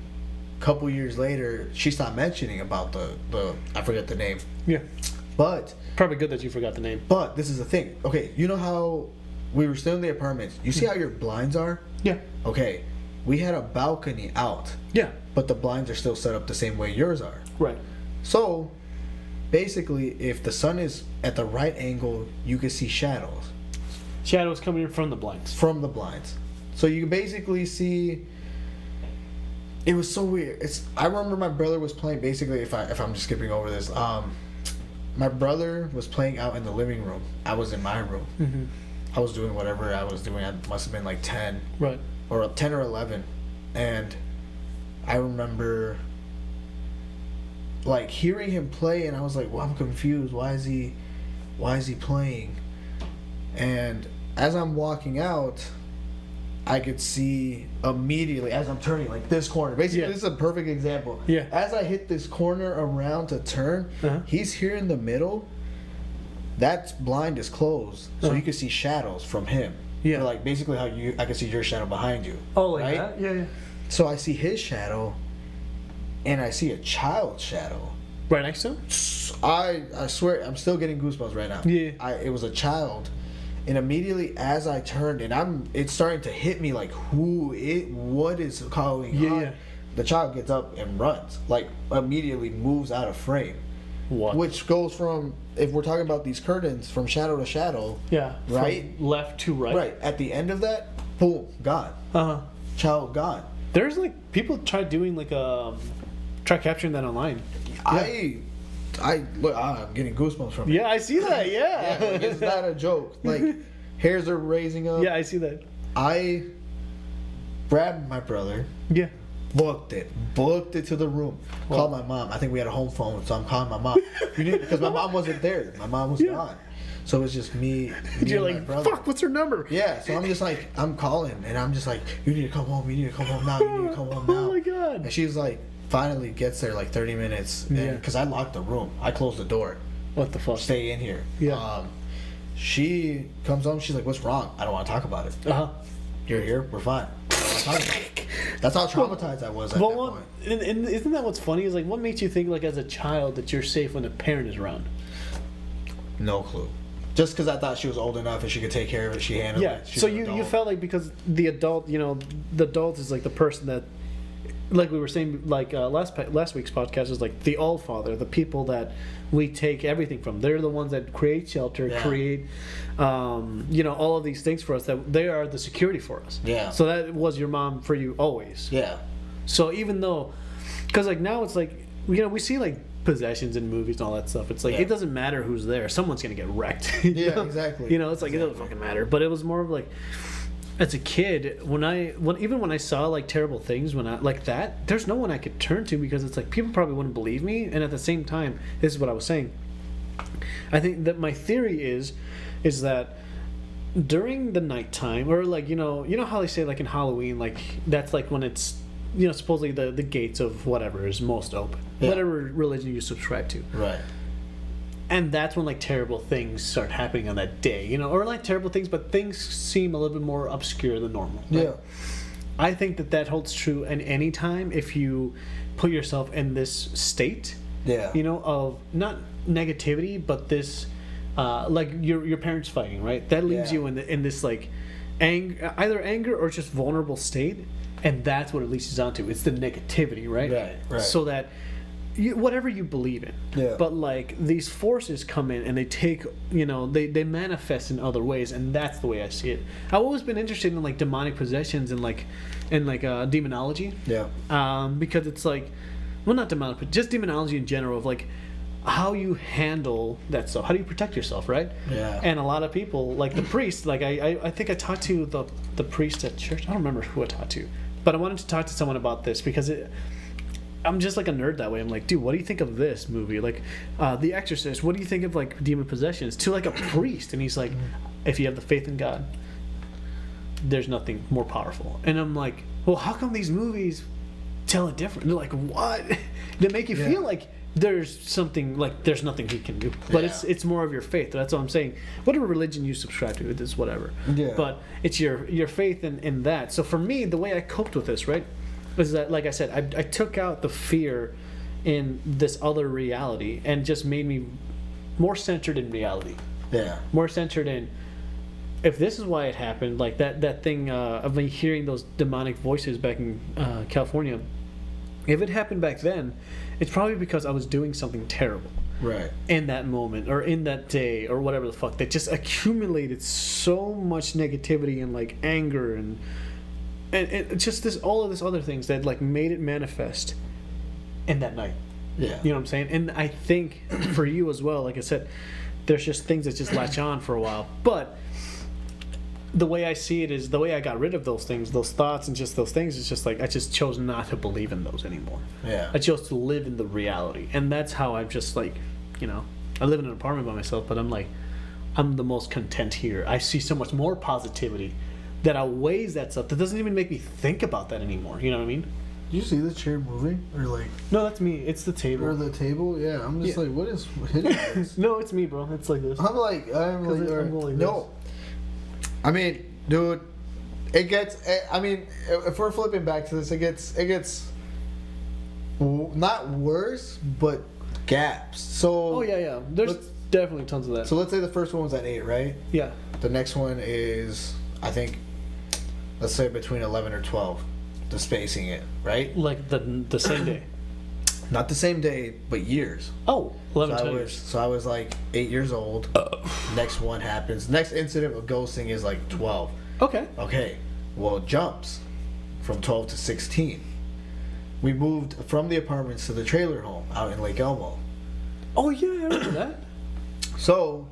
a couple years later, she stopped mentioning about the I forget the name. Yeah. But probably good that you forgot the name. But this is the thing. Okay, you know how we were still in the apartments. You see how your blinds are? Yeah. Okay, we had a balcony out. Yeah. But the blinds are still set up the same way yours are. Right. So, basically, if the sun is at the right angle, you can see shadows. Shadows coming in from the blinds. From the blinds. So you can basically see... It was so weird. I remember my brother was playing, basically, if I'm just skipping over this, my brother was playing out in the living room. I was in my room. I was doing whatever I was doing. I must have been like 10. Right. Or 10 or 11. And I remember like hearing him play, and I was like, well, I'm confused. Why is he playing? And as I'm walking out, I could see immediately as I'm turning like this corner. Basically, This is a perfect example. Yeah. As I hit this corner around to turn, he's here in the middle. That blind is closed, so you can see shadows from him. Yeah. Or like basically how I can see your shadow behind you. Oh, like that? Yeah. So I see his shadow, and I see a child's shadow. Right next to him? I swear, I'm still getting goosebumps right now. Yeah. It was a child. And immediately as I turned, and it's starting to hit me like, what is going on? Yeah. The child gets up and runs, like immediately moves out of frame. What? Which goes from, if we're talking about these curtains, from shadow to shadow. Yeah. Right? From left to right. Right. At the end of that, boom, gone. Child gone. There's like, people try doing like try capturing that online. Look, I'm getting goosebumps from it. Yeah, I see that. Yeah. It's not a joke. Like, hairs are raising up. Yeah, I see that. I grabbed my brother. Yeah. Booked it to the room. Called my mom. I think we had a home phone, so I'm calling my mom. Because my mom wasn't there. My mom was gone. So it was just me You're and like, my brother. fuck, what's her number? Yeah, so I'm just like, I'm calling, and I'm just like, you need to come home now, Oh my God. And she's like, finally gets there like 30 minutes, because I locked the room. I closed the door. What the fuck? Stay in here. Yeah. She comes home, she's like, what's wrong? I don't want to talk about it. You're here, we're fine. I don't want to talk about it. That's how traumatized I was at that point. And isn't that what's funny? Is like, what makes you think, like, as a child, that you're safe when a parent is around? No clue. Just because I thought she was old enough and she could take care of it, she handled it. So you felt like, because the adult, the adult is like the person that, like we were saying, like last week's podcast is like the all father, the people that we take everything from. They're the ones that create shelter, create, all of these things for us. That they are the security for us. Yeah. So that was your mom for you always. Yeah. So even though, because like now it's like we see like possessions in movies and all that stuff. It's like it doesn't matter who's there. Someone's gonna get wrecked. Yeah, exactly. It's like it doesn't fucking matter. But it was more of like, as a kid, when I saw like terrible things when I like that, there's no one I could turn to, because it's like people probably wouldn't believe me. And at the same time, this is what I was saying. I think that my theory is that during the nighttime, or like how they say like in Halloween, like that's like when it's supposedly the gates of whatever is most open, whatever religion you subscribe to, right? And that's when like terrible things start happening on that day, or like terrible things, but things seem a little bit more obscure than normal. Right? Yeah, I think that holds true in any time if you put yourself in this state. Yeah, of not negativity, but this, like your parents fighting, right? That leaves you in this like either anger or just vulnerable state. And that's what it leads down to. It's the negativity, right? Right. So that whatever you believe in. Yeah. But like these forces come in and they take, they manifest in other ways, and that's the way I see it. I've always been interested in like demonic possessions and demonology. Yeah. Because it's like, well, not demonic, but just demonology in general, of like how you handle that stuff. How do you protect yourself, right? Yeah. And a lot of people, like the priest, like I think I talked to the priest at church. I don't remember who I talked to. But I wanted to talk to someone about this because I'm just like a nerd that way. I'm like, dude, what do you think of this movie? Like, The Exorcist, what do you think of like demon possessions? To like a priest. And he's like, if you have the faith in God, there's nothing more powerful. And I'm like, well, how come these movies tell it different? And they're like, what? They make you feel like there's something, like there's nothing he can do, but it's more of your faith. That's what I'm saying. Whatever religion you subscribe to, it is whatever. Yeah. But it's your faith in that. So for me, the way I coped with this, right, was that, like I said, I took out the fear in this other reality and just made me more centered in reality. Yeah. More centered in, if this is why it happened, like that thing of me hearing those demonic voices back in California. If it happened back then, it's probably because I was doing something terrible. Right. In that moment, or in that day, or whatever the fuck, that just accumulated so much negativity and like anger and just all of this other things that like made it manifest in that night. Yeah. You know what I'm saying? And I think for you as well, like I said, there's just things that just latch on for a while. But the way I see it is, the way I got rid of those things, those thoughts and just those things, is just like I just chose not to believe in those anymore. Yeah. I chose to live in the reality. And that's how I've just like, I live in an apartment by myself, but I'm like, I'm the most content here. I see so much more positivity that outweighs that stuff. That doesn't even make me think about that anymore. You know what I mean? Did you see the chair moving? Or like... No, that's me. It's the table. Or the table? Yeah. I'm just like, what is hitting this? No, it's me, bro. It's like this. I'm like no. I mean, dude, it gets... I mean, if we're flipping back to this, it gets not worse, but gaps. So... Oh, yeah. There's definitely tons of that. So let's say the first one was at 8, right? Yeah. The next one is, I think, let's say between 11 or 12. The spacing it, right? Like the same day. Not the same day, but years. Oh, 11 years. So I was like 8 years old. Next one happens. Next incident of ghosting is like 12. Okay. Well, it jumps from 12 to 16. We moved from the apartments to the trailer home out in Lake Elmo. Oh, yeah, I remember that. So,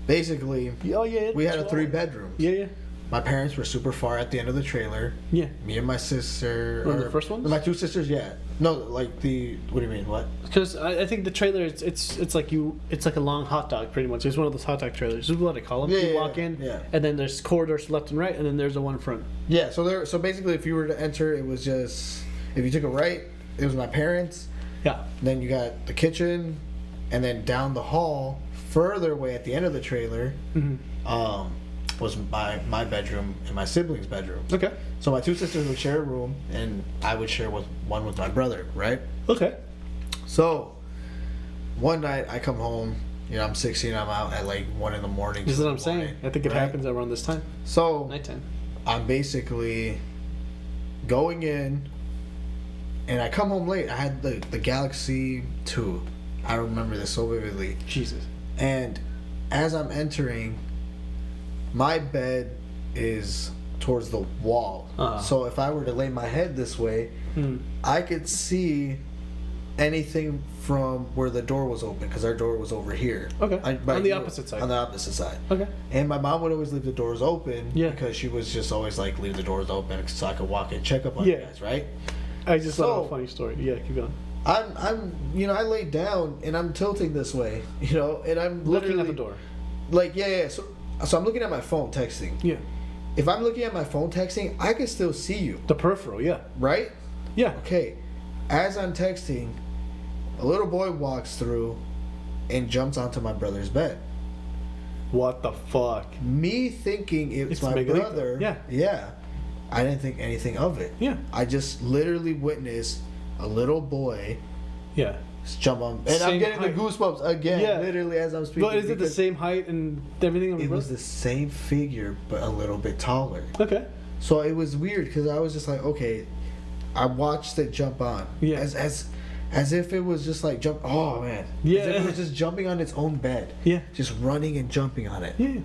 basically, we had a 3 bedrooms. Yeah. my parents were super far at the end of the trailer. Yeah. Me and my sister. One of the first ones? My two sisters, yeah. No, like the... What do you mean? What? Because I think the trailer, it's like a long hot dog, pretty much. It's one of those hot dog trailers. This is what I call them. Yeah, you walk in, and then there's corridors left and right, and then there's the one front. Yeah, so basically if you were to enter, it was just... If you took a right, it was my parents. Yeah. Then you got the kitchen, and then down the hall, further away at the end of the trailer, was my bedroom and my siblings' bedroom. Okay. So my two sisters would share a room, and I would share one with my brother, right? Okay. So, one night I come home, I'm 16, I'm out at like 1 in the morning. This is what I'm saying. I think it happens around this time. So, nighttime. I'm basically going in, and I come home late. I had the Galaxy 2. I remember this so vividly. Jesus. And as I'm entering, my bed is towards the wall. So if I were to lay my head this way, I could see anything from where the door was open, because our door was over here. Okay. On the opposite side. On the opposite side. Okay. And my mom would always leave the doors open, because she was just always like, leave the doors open so I could walk in, check up on you guys, right? I just saw a funny story. Yeah, keep going. I'm I laid down and I'm tilting this way, and I'm looking at the door. Like, yeah. So I'm looking at my phone texting. Yeah. If I'm looking at my phone texting, I can still see you. The peripheral, yeah. Right? Yeah. Okay. As I'm texting, a little boy walks through and jumps onto my brother's bed. What the fuck? Me thinking it's my brother. Yeah. Yeah. I didn't think anything of it. Yeah. I just literally witnessed a little boy. Yeah. Jump on, and I'm getting the goosebumps again, literally as I'm speaking. But is it the same height and everything? It was the same figure, but a little bit taller. Okay. So it was weird because I was just like, okay, I watched it jump on, as if it was just like jump. Oh man, as if it was just jumping on its own bed. Yeah, just running and jumping on it. Yeah.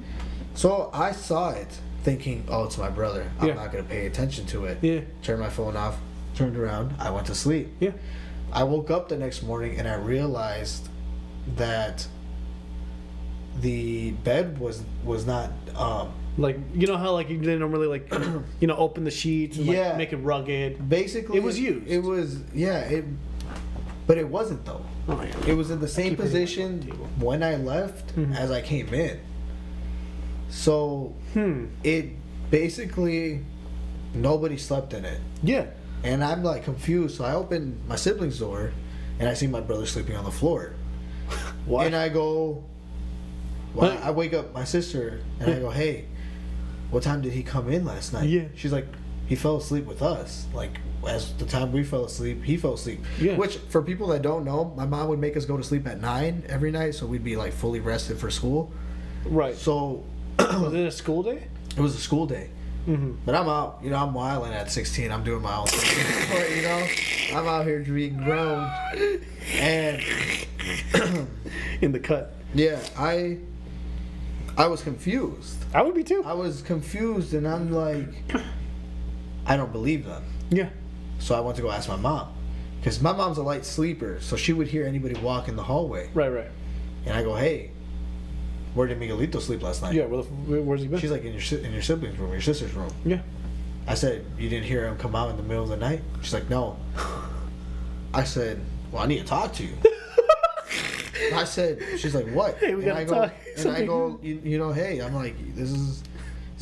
So I saw it, thinking, oh, it's my brother. I'm not gonna pay attention to it. Yeah. Turned my phone off. Turned around. I went to sleep. Yeah. I woke up the next morning and I realized that the bed was not like, how like you didn't normally like open the sheets and like make it rugged. Basically it was used. It was but it wasn't though. Oh, yeah. It was in the same position when I left as I came in. So it basically nobody slept in it. Yeah. And I'm like confused, so I open my sibling's door, and I see my brother sleeping on the floor. What? And I go, I wake up my sister, and I go, hey, what time did he come in last night? Yeah. She's like, he fell asleep with us. Like, as the time we fell asleep, he fell asleep. Yeah. Which, for people that don't know, my mom would make us go to sleep at 9 every night, so we'd be like fully rested for school. Right. So. Was it a school day? It was a school day. Mm-hmm. But I'm out, I'm wilding at 16. I'm doing my own thing. But, I'm out here being grown. And in the cut. Yeah, I was confused. I would be too. I was confused, and I'm like, I don't believe them. Yeah. So I went to go ask my mom, because my mom's a light sleeper, so she would hear anybody walk in the hallway. Right. And I go, hey, where did Miguelito sleep last night? Yeah, where's he been? She's like, in your sibling's room, your sister's room. Yeah. I said, you didn't hear him come out in the middle of the night? She's like, no. I said, well, I need to talk to you. I said, she's like, what? Hey, we gotta talk. And I go, hey, I'm like, this is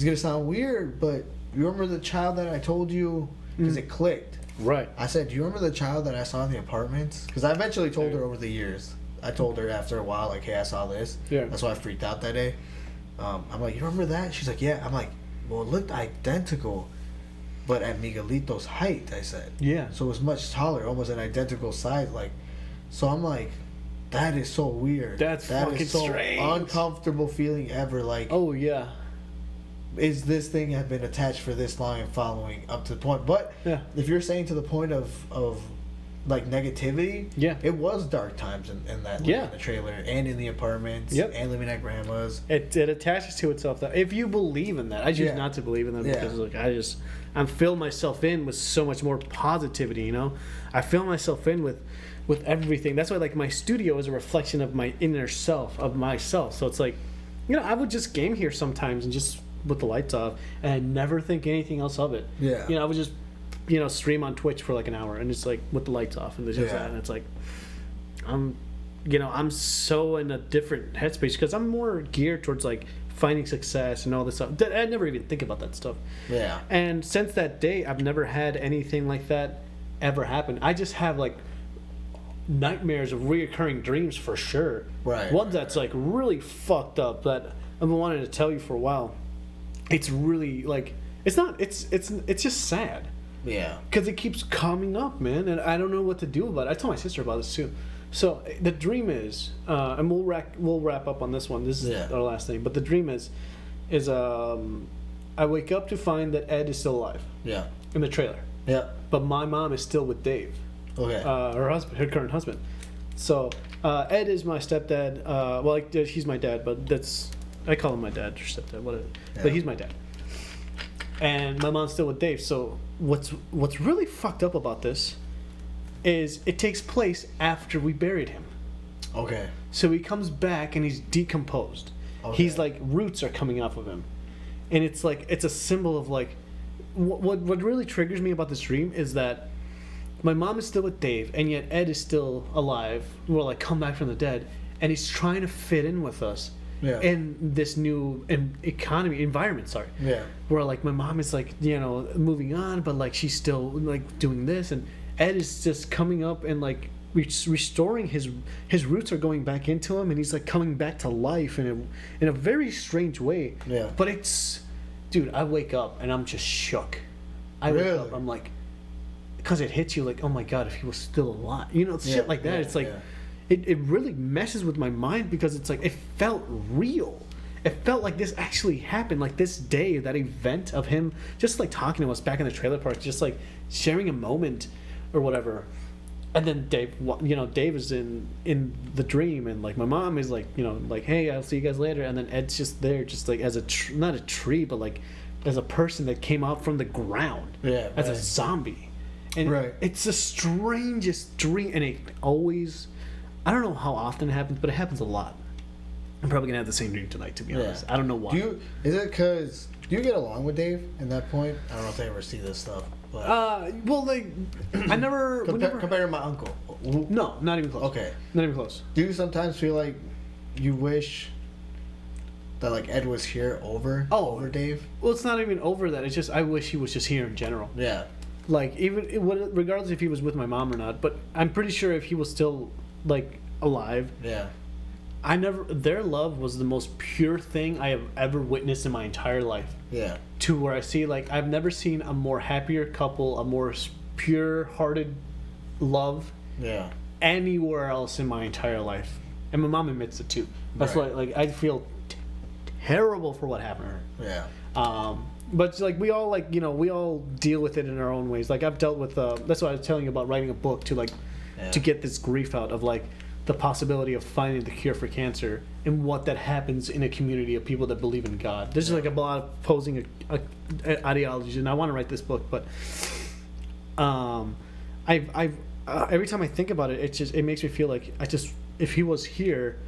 gonna sound weird, but you remember the child that I told you? Because it clicked. Right. I said, do you remember the child that I saw in the apartments? Because I eventually told her over the years. I told her after a while, like, hey, I saw this. Yeah. That's why I freaked out that day. I'm like, you remember that? She's like, yeah. I'm like, well, it looked identical, but at Miguelito's height, I said. Yeah. So it was much taller, almost an identical size. Like, so I'm like, that is so weird. That fucking is so strange. Uncomfortable feeling ever. Like, oh yeah, is this thing have been attached for this long and following up to the point? But if you're saying to the point of like negativity, it was dark times in that in the trailer and in the apartments and living at grandma's. It attaches to itself. That if you believe in that, I choose not to believe in that because like I'm filling myself in with so much more positivity. I fill myself in with everything. That's why like my studio is a reflection of my inner self, of myself. So it's like, I would just game here sometimes and just with the lights off, and I never think anything else of it. Yeah. I would just, stream on Twitch for like an hour, and it's like with the lights off, and there's just that, and it's like, I'm so in a different headspace because I'm more geared towards like finding success and all this stuff. I never even think about that stuff. Yeah. And since that day, I've never had anything like that ever happen. I just have like nightmares of reoccurring dreams for sure. Right. One that's like really fucked up that I've been wanting to tell you for a while. It's really like it's just sad. Yeah. Because it keeps coming up, man, and I don't know what to do about it. I told my sister about this too. So the dream is, and we'll wrap up on this one. This is our last thing. But the dream is I wake up to find that Ed is still alive. Yeah. In the trailer. Yeah. But my mom is still with Dave. Okay. Her current husband. So Ed is my stepdad. Well, he's my dad, but I call him my dad or stepdad, whatever. Yeah. But he's my dad. And my mom's still with Dave. So what's really fucked up about this is it takes place after we buried him. Okay. So he comes back and he's decomposed. Okay. He's like roots are coming off of him, and it's like it's a symbol of like what really triggers me about this dream is that my mom is still with Dave, and yet Ed is still alive. Well, like come back from the dead, and he's trying to fit in with us. Yeah. In this new environment, sorry. Yeah. Where like my mom is like moving on, but like she's still like doing this, and Ed is just coming up and like restoring his roots are going back into him, and he's like coming back to life in a very strange way. Yeah. But dude, I wake up and I'm just shook. Wake up, I'm like, because it hits you like, oh my god, if he was still alive, shit like that. Yeah, it's like, it really messes with my mind because it's like it felt real. It felt like this actually happened, like this day, that event of him just like talking to us back in the trailer park, just like sharing a moment or whatever. And then Dave is in the dream, and like my mom is like like, hey, I'll see you guys later, and then Ed's just there, just like as not a tree, but like as a person that came out from the ground, as a zombie. And it's the strangest dream, and it always, I don't know how often it happens, but it happens a lot. I'm probably gonna have the same dream tonight, to be honest. I don't know why. Is it because do you get along with Dave at that point? I don't know if they ever see this stuff. But well, like I never compared to my uncle. No, not even close. Okay, not even close. Do you sometimes feel like you wish that like Ed was here over Dave? Well, it's not even over that. It's just I wish he was just here in general. Yeah. Like even regardless if he was with my mom or not, but I'm pretty sure if he was still like alive. Yeah. Their love was the most pure thing I have ever witnessed in my entire life. Yeah. To where I see, like, I've never seen a more happier couple, a more pure-hearted love. Yeah. Anywhere else in my entire life. And my mom admits it too. That's why, like, I feel terrible for what happened to her. Yeah. But like we all we all deal with it in our own ways. Like I've dealt with that's why I was telling you about writing a book to get this grief out of like the possibility of finding the cure for cancer and what that happens in a community of people that believe in God. There's like a lot of opposing ideologies, and I want to write this book, but I've every time I think about it, it makes me feel like if he was here,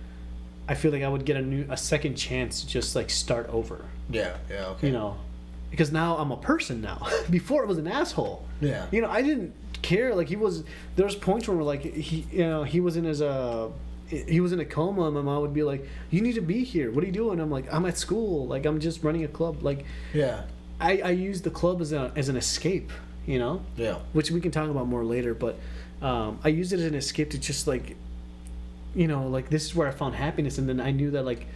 I feel like I would get a second chance to just like start over. Yeah, okay. Because now I'm a person now. Before it was an asshole. Yeah. I didn't care. Like there was points where like he was in a coma, and my mom would be like, "You need to be here. What are you doing?" I'm like, "I'm at school. Like I'm just running a club." Like yeah. I use the club as an escape, Yeah. Which we can talk about more later, but I used it as an escape to just like like this is where I found happiness, and then I knew that like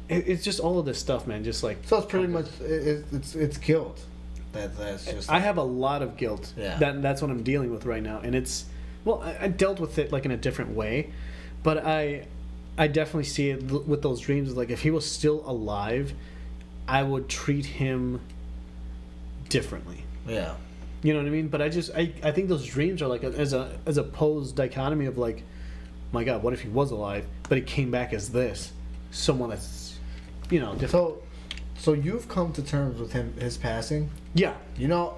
it's just all of this stuff, man. Just like so, it's pretty much it's guilt. That's just. I have a lot of guilt. Yeah. That's what I'm dealing with right now, and I dealt with it like in a different way, but I definitely see it with those dreams. Like if he was still alive, I would treat him differently. Yeah. You know what I mean? But I think those dreams are like as a posed dichotomy of like, my God, what if he was alive, but he came back as this, someone that's different. So you've come to terms with his passing? Yeah.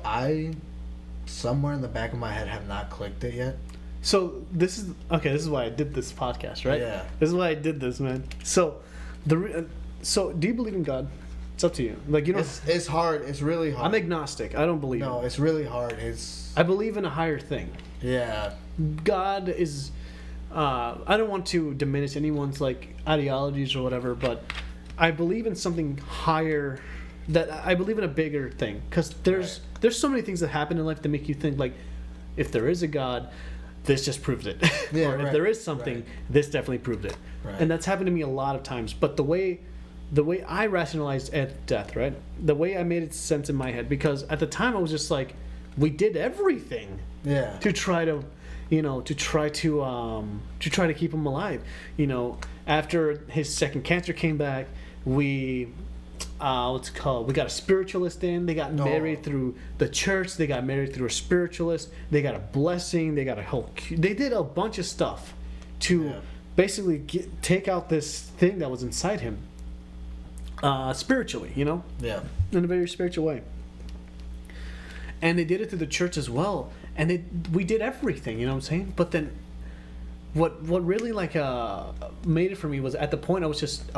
I somewhere in the back of my head have not clicked it yet. So this is why I did this podcast, right? Yeah. This is why I did this, man. So do you believe in God? It's up to you. Like, you know, it's hard. It's really hard. I'm agnostic. I don't believe. No, it's really hard. I believe in a higher thing. Yeah. God is. I don't want to diminish anyone's like ideologies or whatever, but I believe in something higher. That I believe in a bigger thing, because there's so many things that happen in life that make you think like, if there is a God, this just proves it. Yeah, or if there is something, this definitely proved it. Right. And that's happened to me a lot of times. But the way I rationalized at death, right? The way I made it sense in my head, because at the time I was just like, we did everything. Yeah. To try to, to try to keep him alive. You know, after his second cancer came back, we got a spiritualist in. They got married through the church. They got married through a spiritualist. They got a blessing. They did a bunch of stuff to basically take out this thing that was inside him. Spiritually, in a very spiritual way. And they did it through the church as well. And we did everything, you know what I'm saying? But then what really made it for me was, at the point I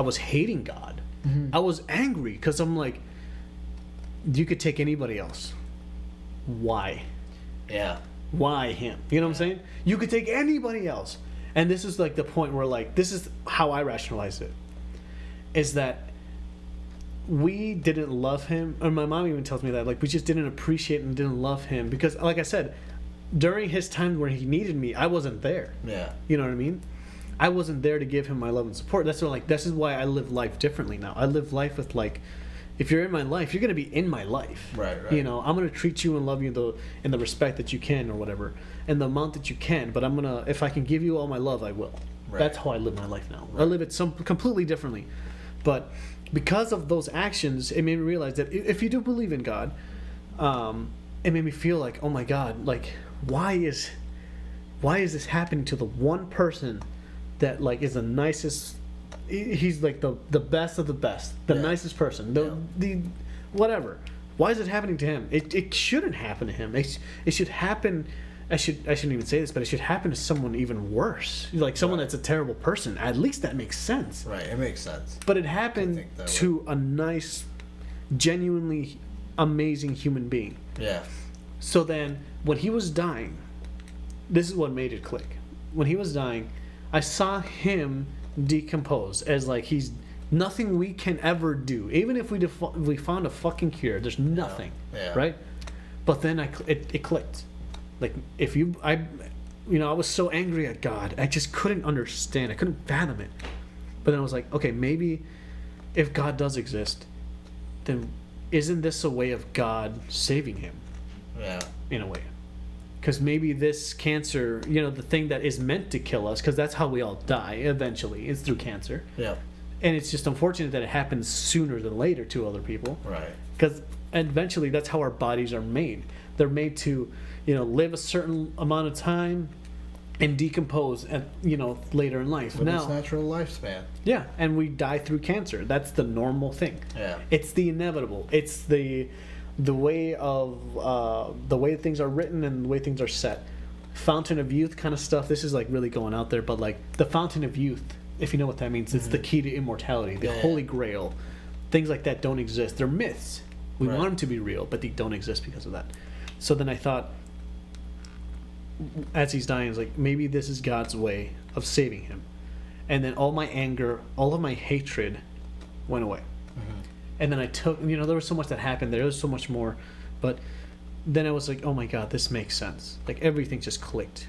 was hating God. Mm-hmm. I was angry because I'm like, you could take anybody else. Why? Yeah. Why him? You know what I'm saying? You could take anybody else. And this is like the point where, like, this is how I rationalize it. Is that we didn't love him, or my mom even tells me that, like, we just didn't appreciate and didn't love him because, like I said, during his time where he needed me, I wasn't there. Yeah. You know what I mean? I wasn't there to give him my love and support. This is why I live life differently now. I live life with, like, if you're in my life, you're gonna be in my life. Right. You know, I'm gonna treat you and love you in the respect that you can, or whatever, and the amount that you can. But if I can give you all my love, I will. Right. That's how I live my life now. Right. I live it completely differently, but because of those actions, it made me realize that if you do believe in God, it made me feel like, oh my God, like, why is this happening to the one person that, like, is the nicest? He's like the best of the best, the nicest person, the whatever. Why is it happening to him? It shouldn't happen to him. It should happen. I shouldn't even say this, but it should happen to someone even worse, like someone that's a terrible person. At least that makes sense. Right, it makes sense. But it happened to a nice, genuinely amazing human being. Yeah. So then, when he was dying, this is what made it click. When he was dying, I saw him decompose as, like, he's nothing we can ever do. Even if we found a fucking cure, there's nothing. Yeah. Right? But then it clicked. Like, I was so angry at God. I just couldn't understand. I couldn't fathom it. But then I was like, okay, maybe if God does exist, then isn't this a way of God saving him? Yeah. In a way. Because maybe this cancer, the thing that is meant to kill us, because that's how we all die eventually, is through cancer. Yeah. And it's just unfortunate that it happens sooner than later to other people. Right. Because eventually that's how our bodies are made. They're made to, live a certain amount of time and decompose at, later in life. With its natural lifespan. Yeah, and we die through cancer. That's the normal thing. Yeah. It's the inevitable. It's the way things are written and the way things are set. Fountain of youth kind of stuff. This is, like, really going out there, but, like, the fountain of youth, if you know what that means, it's the key to immortality, the Holy Grail. Things like that don't exist. They're myths. We want them to be real, but they don't exist because of that. So then I thought, as he's dying, I was like, maybe this is God's way of saving him. And then all my anger, all of my hatred went away. Mm-hmm. And then I took, there was so much that happened there. There was so much more. But then I was like, oh my God, this makes sense. Like, everything just clicked.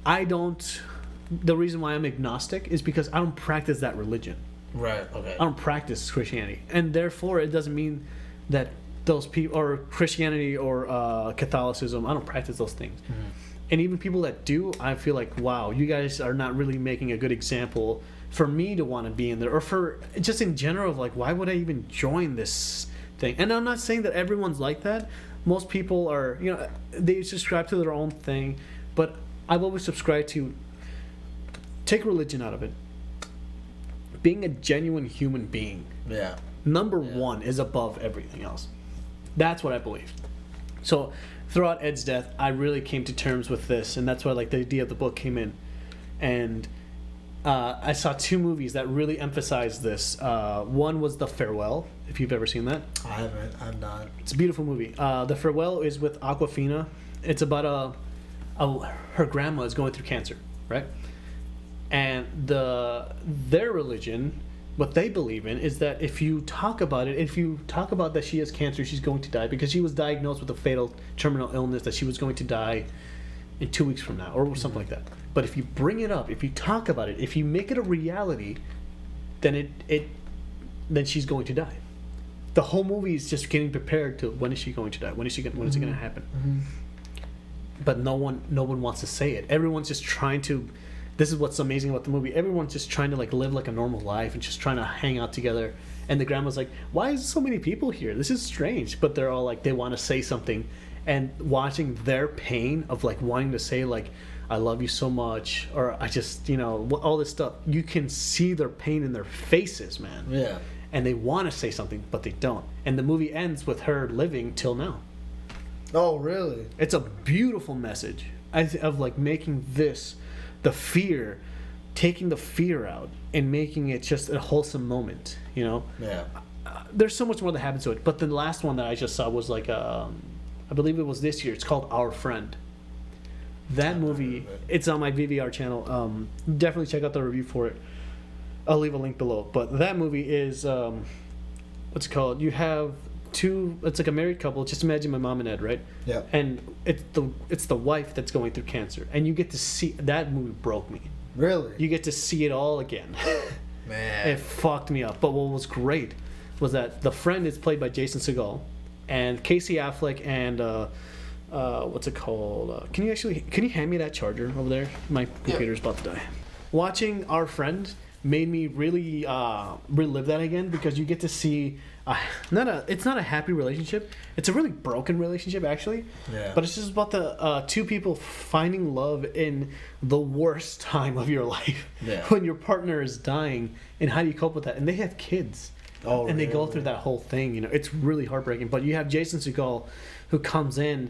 The reason why I'm agnostic is because I don't practice that religion. Right, okay. I don't practice Christianity. And therefore, it doesn't mean that those people, or Christianity or Catholicism, I don't practice those things. Mm-hmm. And even people that do, I feel like, wow, you guys are not really making a good example for me to want to be in there, or for just in general, of like, why would I even join this thing? And I'm not saying that everyone's like that. Most people are, they subscribe to their own thing, but I've always subscribed to take religion out of it. Being a genuine human being, number one, is above everything else. That's what I believe. So throughout Ed's death, I really came to terms with this, and that's why, like, the idea of the book came in. And I saw two movies that really emphasized this. One was The Farewell, if you've ever seen that. I haven't. I've not. It's a beautiful movie. The Farewell is with Awkwafina. It's about her grandma is going through cancer, right? And their religion, what they believe in, is that if you talk about that she has cancer, she's going to die, because she was diagnosed with a fatal terminal illness that she was going to die in 2 weeks from now, or something like that. But if you bring it up, if you talk about it, if you make it a reality, then then she's going to die. The whole movie is just getting prepared to, when is she going to die? When is it going to happen? Mm-hmm. But no one wants to say it. Everyone's just trying to. This is what's amazing about the movie. Everyone's just trying to like live like a normal life and just trying to hang out together. And the grandma's like, "Why is so many people here? This is strange." But they're all like, they want to say something, and watching their pain of like wanting to say like, "I love you so much," or "I just," all this stuff. You can see their pain in their faces, man. Yeah. And they want to say something, but they don't. And the movie ends with her living till now. Oh, really? It's a beautiful message of like making this, taking the fear out and making it just a wholesome moment, Yeah. There's so much more that happens to it. But the last one that I just saw was like, I believe it was this year. It's called Our Friend. That movie, it's on my VVR channel. Definitely check out the review for it. I'll leave a link below. But that movie is, what's it called? You have it's like a married couple. Just imagine my mom and Ed, right? Yeah. And it's the wife that's going through cancer. And you get to see, that movie broke me. Really? You get to see it all again. Man. It fucked me up. But what was great was that the friend is played by Jason Segel, and Casey Affleck, and what's it called? Can you hand me that charger over there? My computer's about to die. Watching Our Friend made me really relive that again, because you get to see it's not a happy relationship. It's a really broken relationship, actually. Yeah. But it's just about the two people finding love in the worst time of your life. Yeah. When your partner is dying, and how do you cope with that? And they have kids. Oh, and they really? go through that whole thing. It's really heartbreaking. But you have Jason Segel, who comes in,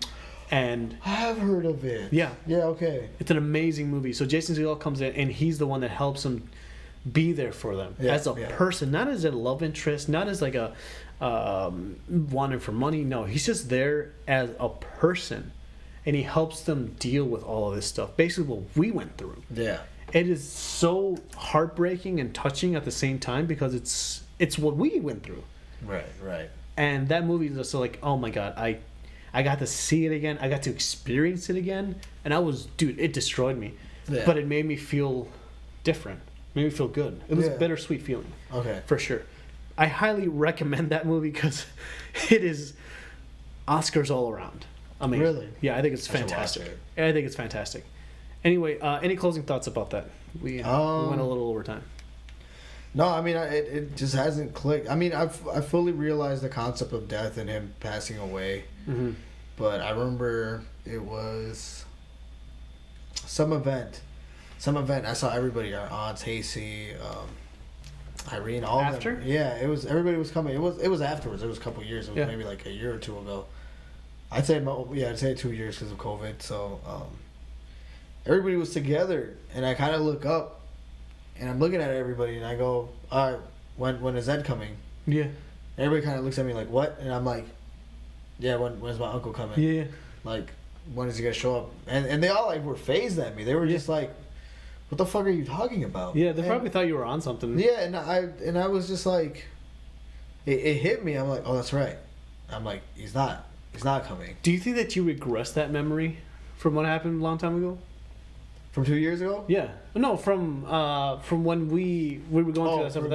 and I have heard of it. Yeah. Yeah. Okay. It's an amazing movie. So Jason Segel comes in, and he's the one that helps them be there for them as a person, not as a love interest, not as like a wanting for money. No, he's just there as a person, and he helps them deal with all of this stuff. Basically, what we went through. Yeah. It is so heartbreaking and touching at the same time, because it's what we went through. Right. And that movie is just like, oh my god, I got to see it again. I got to experience it again, and it destroyed me. Yeah. But it made me feel different. Made me feel good. It was a bittersweet feeling. Okay. For sure. I highly recommend that movie, because it is Oscars all around. Amazing. Really? Yeah, I think it's fantastic. I think it's fantastic. Anyway, any closing thoughts about that? We went a little over time. No, I mean, it just hasn't clicked. I mean, I fully realized the concept of death and him passing away. Mm-hmm. But I remember it was some event. I saw everybody, our aunts, Hasey, Irene, all after? of them. Yeah, everybody was coming. It was afterwards. It was a couple of years. It was maybe like a year or two ago. I'd say 2 years because of COVID. So everybody was together, and I kind of look up, and I'm looking at everybody, and I go, "All right, when is Ed coming?" Yeah. Everybody kind of looks at me like, "What?" And I'm like, "Yeah, when's my uncle coming?" Yeah. Like, when is he gonna show up? And they all like were phased at me. They were just like, "What the fuck are you talking about?" Yeah, they probably thought you were on something. Yeah, and I was just like, it hit me. I'm like, "Oh, that's right." I'm like, he's not coming. Do you think that you regress that memory from what happened a long time ago? From 2 years ago? Yeah. No, from when we were going through that stuff.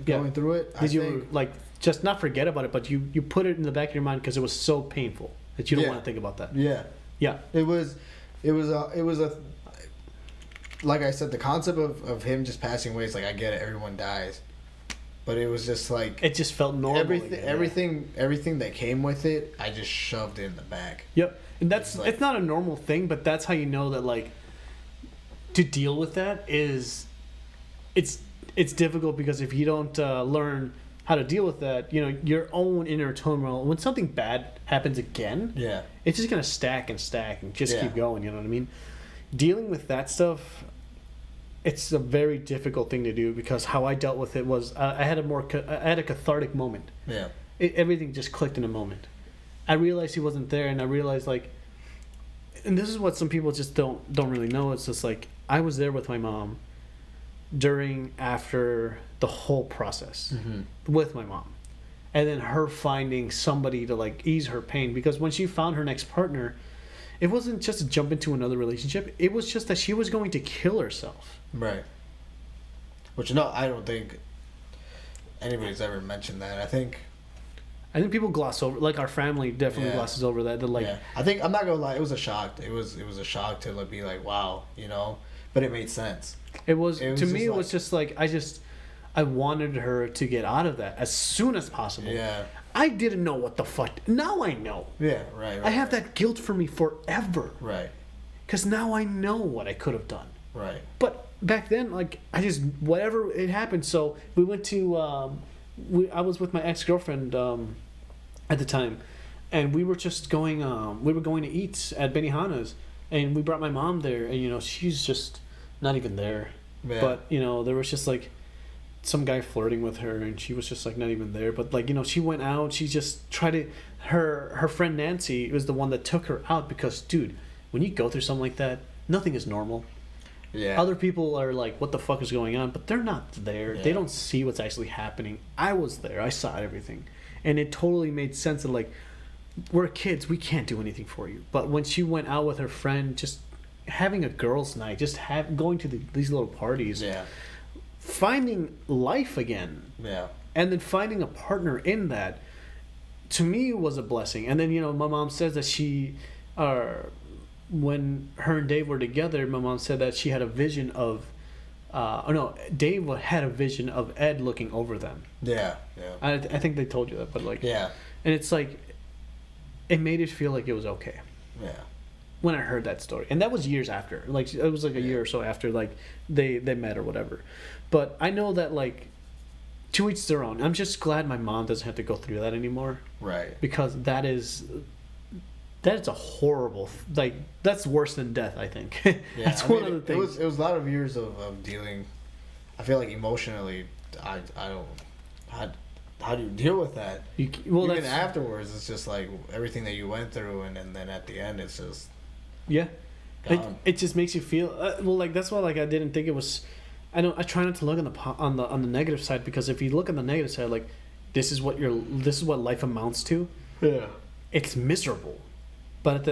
Going through it. Did you like just not forget about it, but you put it in the back of your mind because it was so painful that you don't want to think about that? Yeah. Yeah. It was a like I said, the concept of him just passing away is like, I get it, everyone dies. But it was just like, it just felt normal. Everything that came with it, I just shoved it in the back. Yep. And it's not a normal thing, but that's how you know that, like, to deal with that is it's difficult, because if you don't learn how to deal with that, your own inner turmoil, when something bad happens again, it's just gonna stack and just keep going. You know what I mean? Dealing with that stuff, it's a very difficult thing to do because how I dealt with it was I had a cathartic moment. Yeah. Everything just clicked in a moment. I realized he wasn't there, and I realized like, and this is what some people just don't really know. It's just like I was there with my mom after the whole process with my mom, and then her finding somebody to like ease her pain, because when she found her next partner, it wasn't just to jump into another relationship. It was just that she was going to kill herself. Right. Which, no, I don't think anybody's ever mentioned that. I think people gloss over, like our family definitely glosses over that. Like, I think, I'm not gonna lie, it was a shock. It was a shock to like, be like, wow, you know, but it made sense. It was to me. It was just like I wanted her to get out of that as soon as possible. Yeah. I didn't know what the fuck. Now I know. Yeah, right. I have that guilt for me forever. Right. Because now I know what I could have done. Right. But back then, like, whatever it happened. So we went to, I was with my ex-girlfriend at the time, and we were just going, we were going to eat at Benihana's, and we brought my mom there, and, you know, she's just not even there. Yeah. But, you know, there was just, like, some guy flirting with her, and she was just like not even there. But like, you know, she went out, she just tried to, her friend Nancy was the one that took her out, because dude, when you go through something like that, nothing is normal. Yeah. Other people are like, what the fuck is going on? But they're not there. Yeah. They don't see what's actually happening. I was there. I saw everything. And it totally made sense that like, we're kids, we can't do anything for you. But when she went out with her friend, just having a girls' night, just going to these little parties. Yeah. Finding life again, and then finding a partner in that, to me was a blessing. And then, you know, my mom says that she, when her and Dave were together, my mom said that she had a vision of, Dave had a vision of Ed looking over them. Yeah. I think they told you that, but like, and it's like, it made it feel like it was okay. Yeah. When I heard that story, and that was years after, like it was like a year or so after, like they met or whatever. But I know that, like, to each their own. I'm just glad my mom doesn't have to go through that anymore. Right. Because that is a horrible, like, that's worse than death, I think. Yeah, that's one of the things. It was a lot of years of dealing. I feel like emotionally, I don't. How do you deal with that? Even afterwards, it's just like everything that you went through, and then at the end, it's just. Yeah. It just makes you feel like that's why, like, I didn't think it was. I try not to look on the negative side, because if you look on the negative side, like, this is what life amounts to. Yeah. It's miserable. But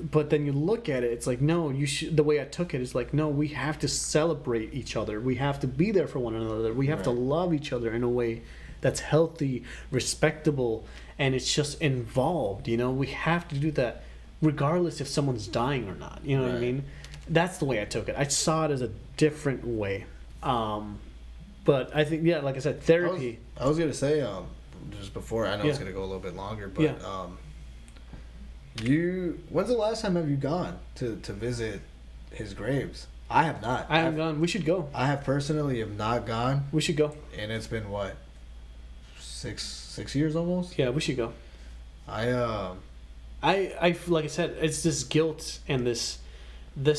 but then you look at it, it's like, no, you should. The way I took it is like, no, we have to celebrate each other. We have to be there for one another. We have to love each other in a way that's healthy, respectable, and it's just involved. You know, we have to do that, regardless if someone's dying or not. You know what I mean? That's the way I took it. I saw it as a different way. But I think, like I said, therapy. I was gonna say, just before, I know it's gonna go a little bit longer, but when's the last time have you gone to visit his graves? I have not. I haven't gone. We should go. I have personally not gone. We should go. And it's been what, 6 years almost? Yeah, we should go. I like I said, it's this guilt and this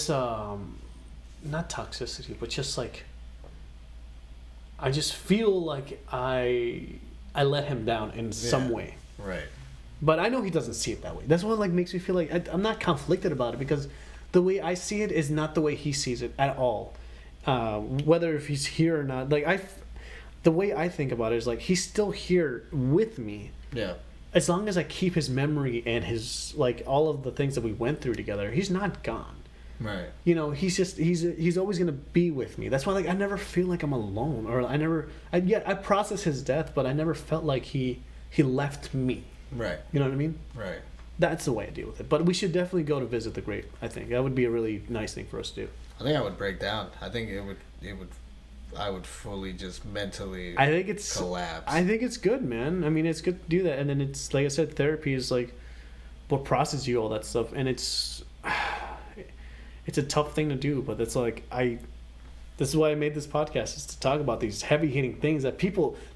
not toxicity, but just like, I just feel like I let him down in some way. Right. But I know he doesn't see it that way. That's what like makes me feel like I'm not conflicted about it, because the way I see it is not the way he sees it at all. Whether if he's here or not, like the way I think about it is like, he's still here with me. Yeah. As long as I keep his memory and his, like, all of the things that we went through together, he's not gone. Right. You know, he's always gonna be with me. That's why, like, I never feel like I'm alone, or I process his death, but I never felt like he left me. Right. You know what I mean? Right. That's the way I deal with it. But we should definitely go to visit the grave. I think that would be a really nice thing for us to do. I think I would break down. I think I would fully just mentally collapse. I think it's good, man. I mean, it's good to do that. And then it's, like I said, therapy is like what processes you all that stuff. And it's a tough thing to do, but it's like, this is why I made this podcast, is to talk about these heavy hitting things that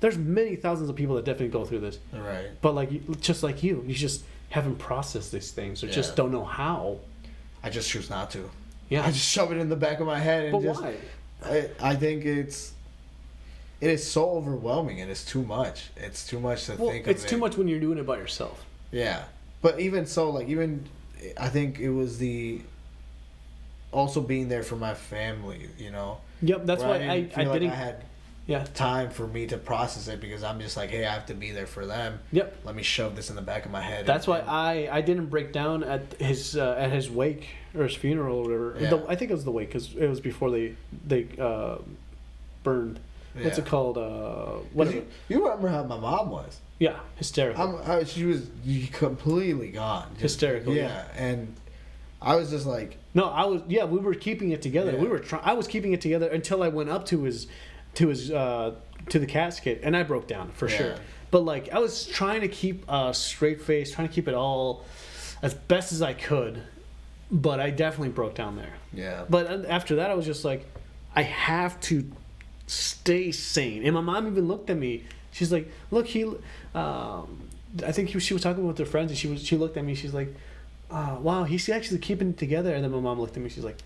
there's many thousands of people that definitely go through this. Right. But like, just like you just haven't processed these things, or just don't know how. I just choose not to. Yeah. I just shove it in the back of my head. But why? I think it is so overwhelming and it's too much. It's too much to think of. It's too much when you're doing it by yourself. Yeah. But even so, like, I think it was also being there for my family, you know? Yep, that's why I didn't... I had time for me to process it because I'm just like, hey, I have to be there for them. Yep. Let me shove this in the back of my head. That's why I didn't break down at his wake or his funeral or whatever. Yeah. I think it was the wake because it was before they burned. Yeah. What's it called? You remember how my mom was? Yeah, hysterical. She was completely gone. Hysterical. Yeah, and I was just like, no, I was. Yeah, we were keeping it together. Yeah. I was keeping it together until I went up to the casket, and I broke down for sure. But like, I was trying to keep a straight face, trying to keep it all as best as I could. But I definitely broke down there. Yeah. But after that, I was just like, I have to stay sane. And my mom even looked at me. She's like, look, I think she was talking with her friends, and she looked at me. She's like, wow, he's actually keeping it together. And then my mom looked at me. She's like,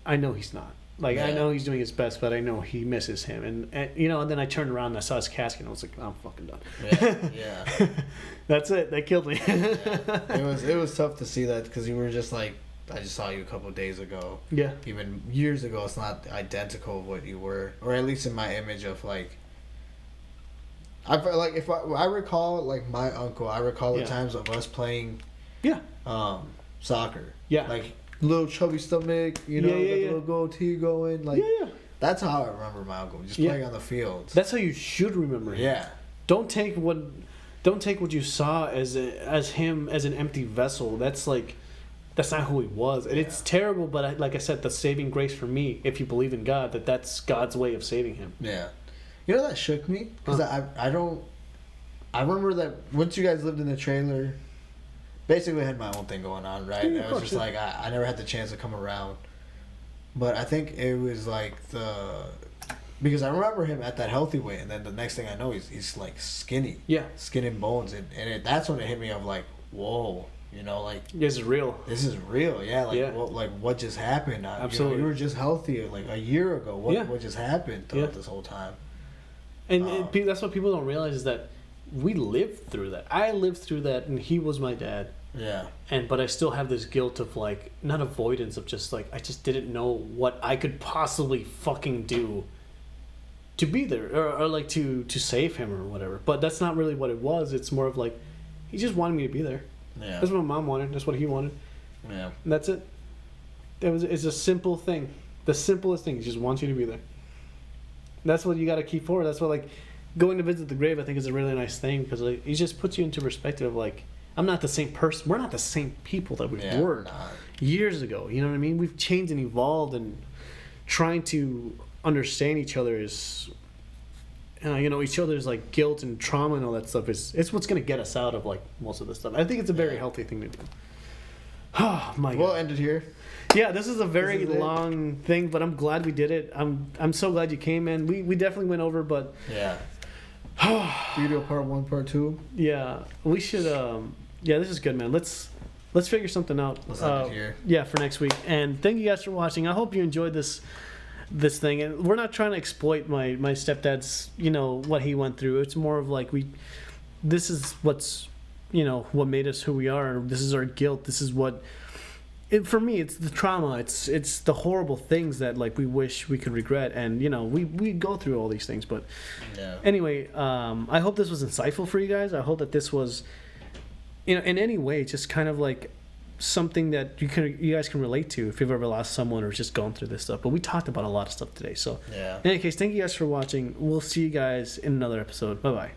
I know he's not. Like, I know he's doing his best, but I know he misses him. And you know, and then I turned around and I saw his casket, and I was like, I'm fucking done. Yeah. That's it. That killed me. It was tough to see that because you were just like, I just saw you a couple of days ago. Yeah. Even years ago, it's not identical of what you were, or at least in my image of like. I feel like if I recall, like my uncle, I recall the times of us playing, soccer. Yeah. Like little chubby stomach, you know, the little goatee going, like. Yeah. That's how I remember my uncle, just playing on the field. That's how you should remember him. Yeah. Don't take what you saw as him as an empty vessel. That's not who he was, and it's terrible. But like I said, the saving grace for me, if you believe in God, that's God's way of saving him. Yeah. You know, that shook me because I remember that once you guys lived in the trailer, basically I had my own thing going on, right? And I was just like, I never had the chance to come around. But I think it was like because I remember him at that healthy weight, and then the next thing I know, he's like skinny. Yeah. Skin and bones. And that's when it hit me of like, whoa, you know, like. This is real. Yeah. Like, what just happened? Absolutely. You were just healthy like a year ago. What just happened throughout this whole time? And that's what people don't realize is that we lived through that. I lived through that, and he was my dad. Yeah. But I still have this guilt of like, not avoidance, of just like, I just didn't know what I could possibly fucking do to be there or like to save him or whatever. But that's not really what it was. It's more of like, he just wanted me to be there. Yeah. That's what my mom wanted. That's what he wanted. Yeah. And that's it. It's a simple thing. The simplest thing. He just wants you to be there. That's what you got to keep forward. That's what, like, going to visit the grave, I think, is a really nice thing because like, it just puts you into perspective of like, I'm not the same person. We're not the same people that we were years ago. You know what I mean? We've changed and evolved, and trying to understand each other is, each other's like guilt and trauma and all that stuff it's what's going to get us out of like most of this stuff. I think it's a very healthy thing to do. Oh my God. We'll end it here. Yeah, this is a very long thing, but I'm glad we did it. I'm so glad you came in. We definitely went over, but yeah. Do you do a part 1, part 2? Yeah, we should. This is good, man. Let's figure something out. Let's end it here. Yeah, for next week. And thank you guys for watching. I hope you enjoyed this thing. And we're not trying to exploit my stepdad's, what he went through. It's more of like this is what's, what made us who we are. This is our guilt. This is what. For me, it's the trauma. It's the horrible things that like we wish we could regret, and we go through all these things. But anyway, I hope this was insightful for you guys. I hope that this was, in any way, just kind of like something that you guys can relate to if you've ever lost someone or just gone through this stuff. But we talked about a lot of stuff today. So in any case, thank you guys for watching. We'll see you guys in another episode. Bye bye.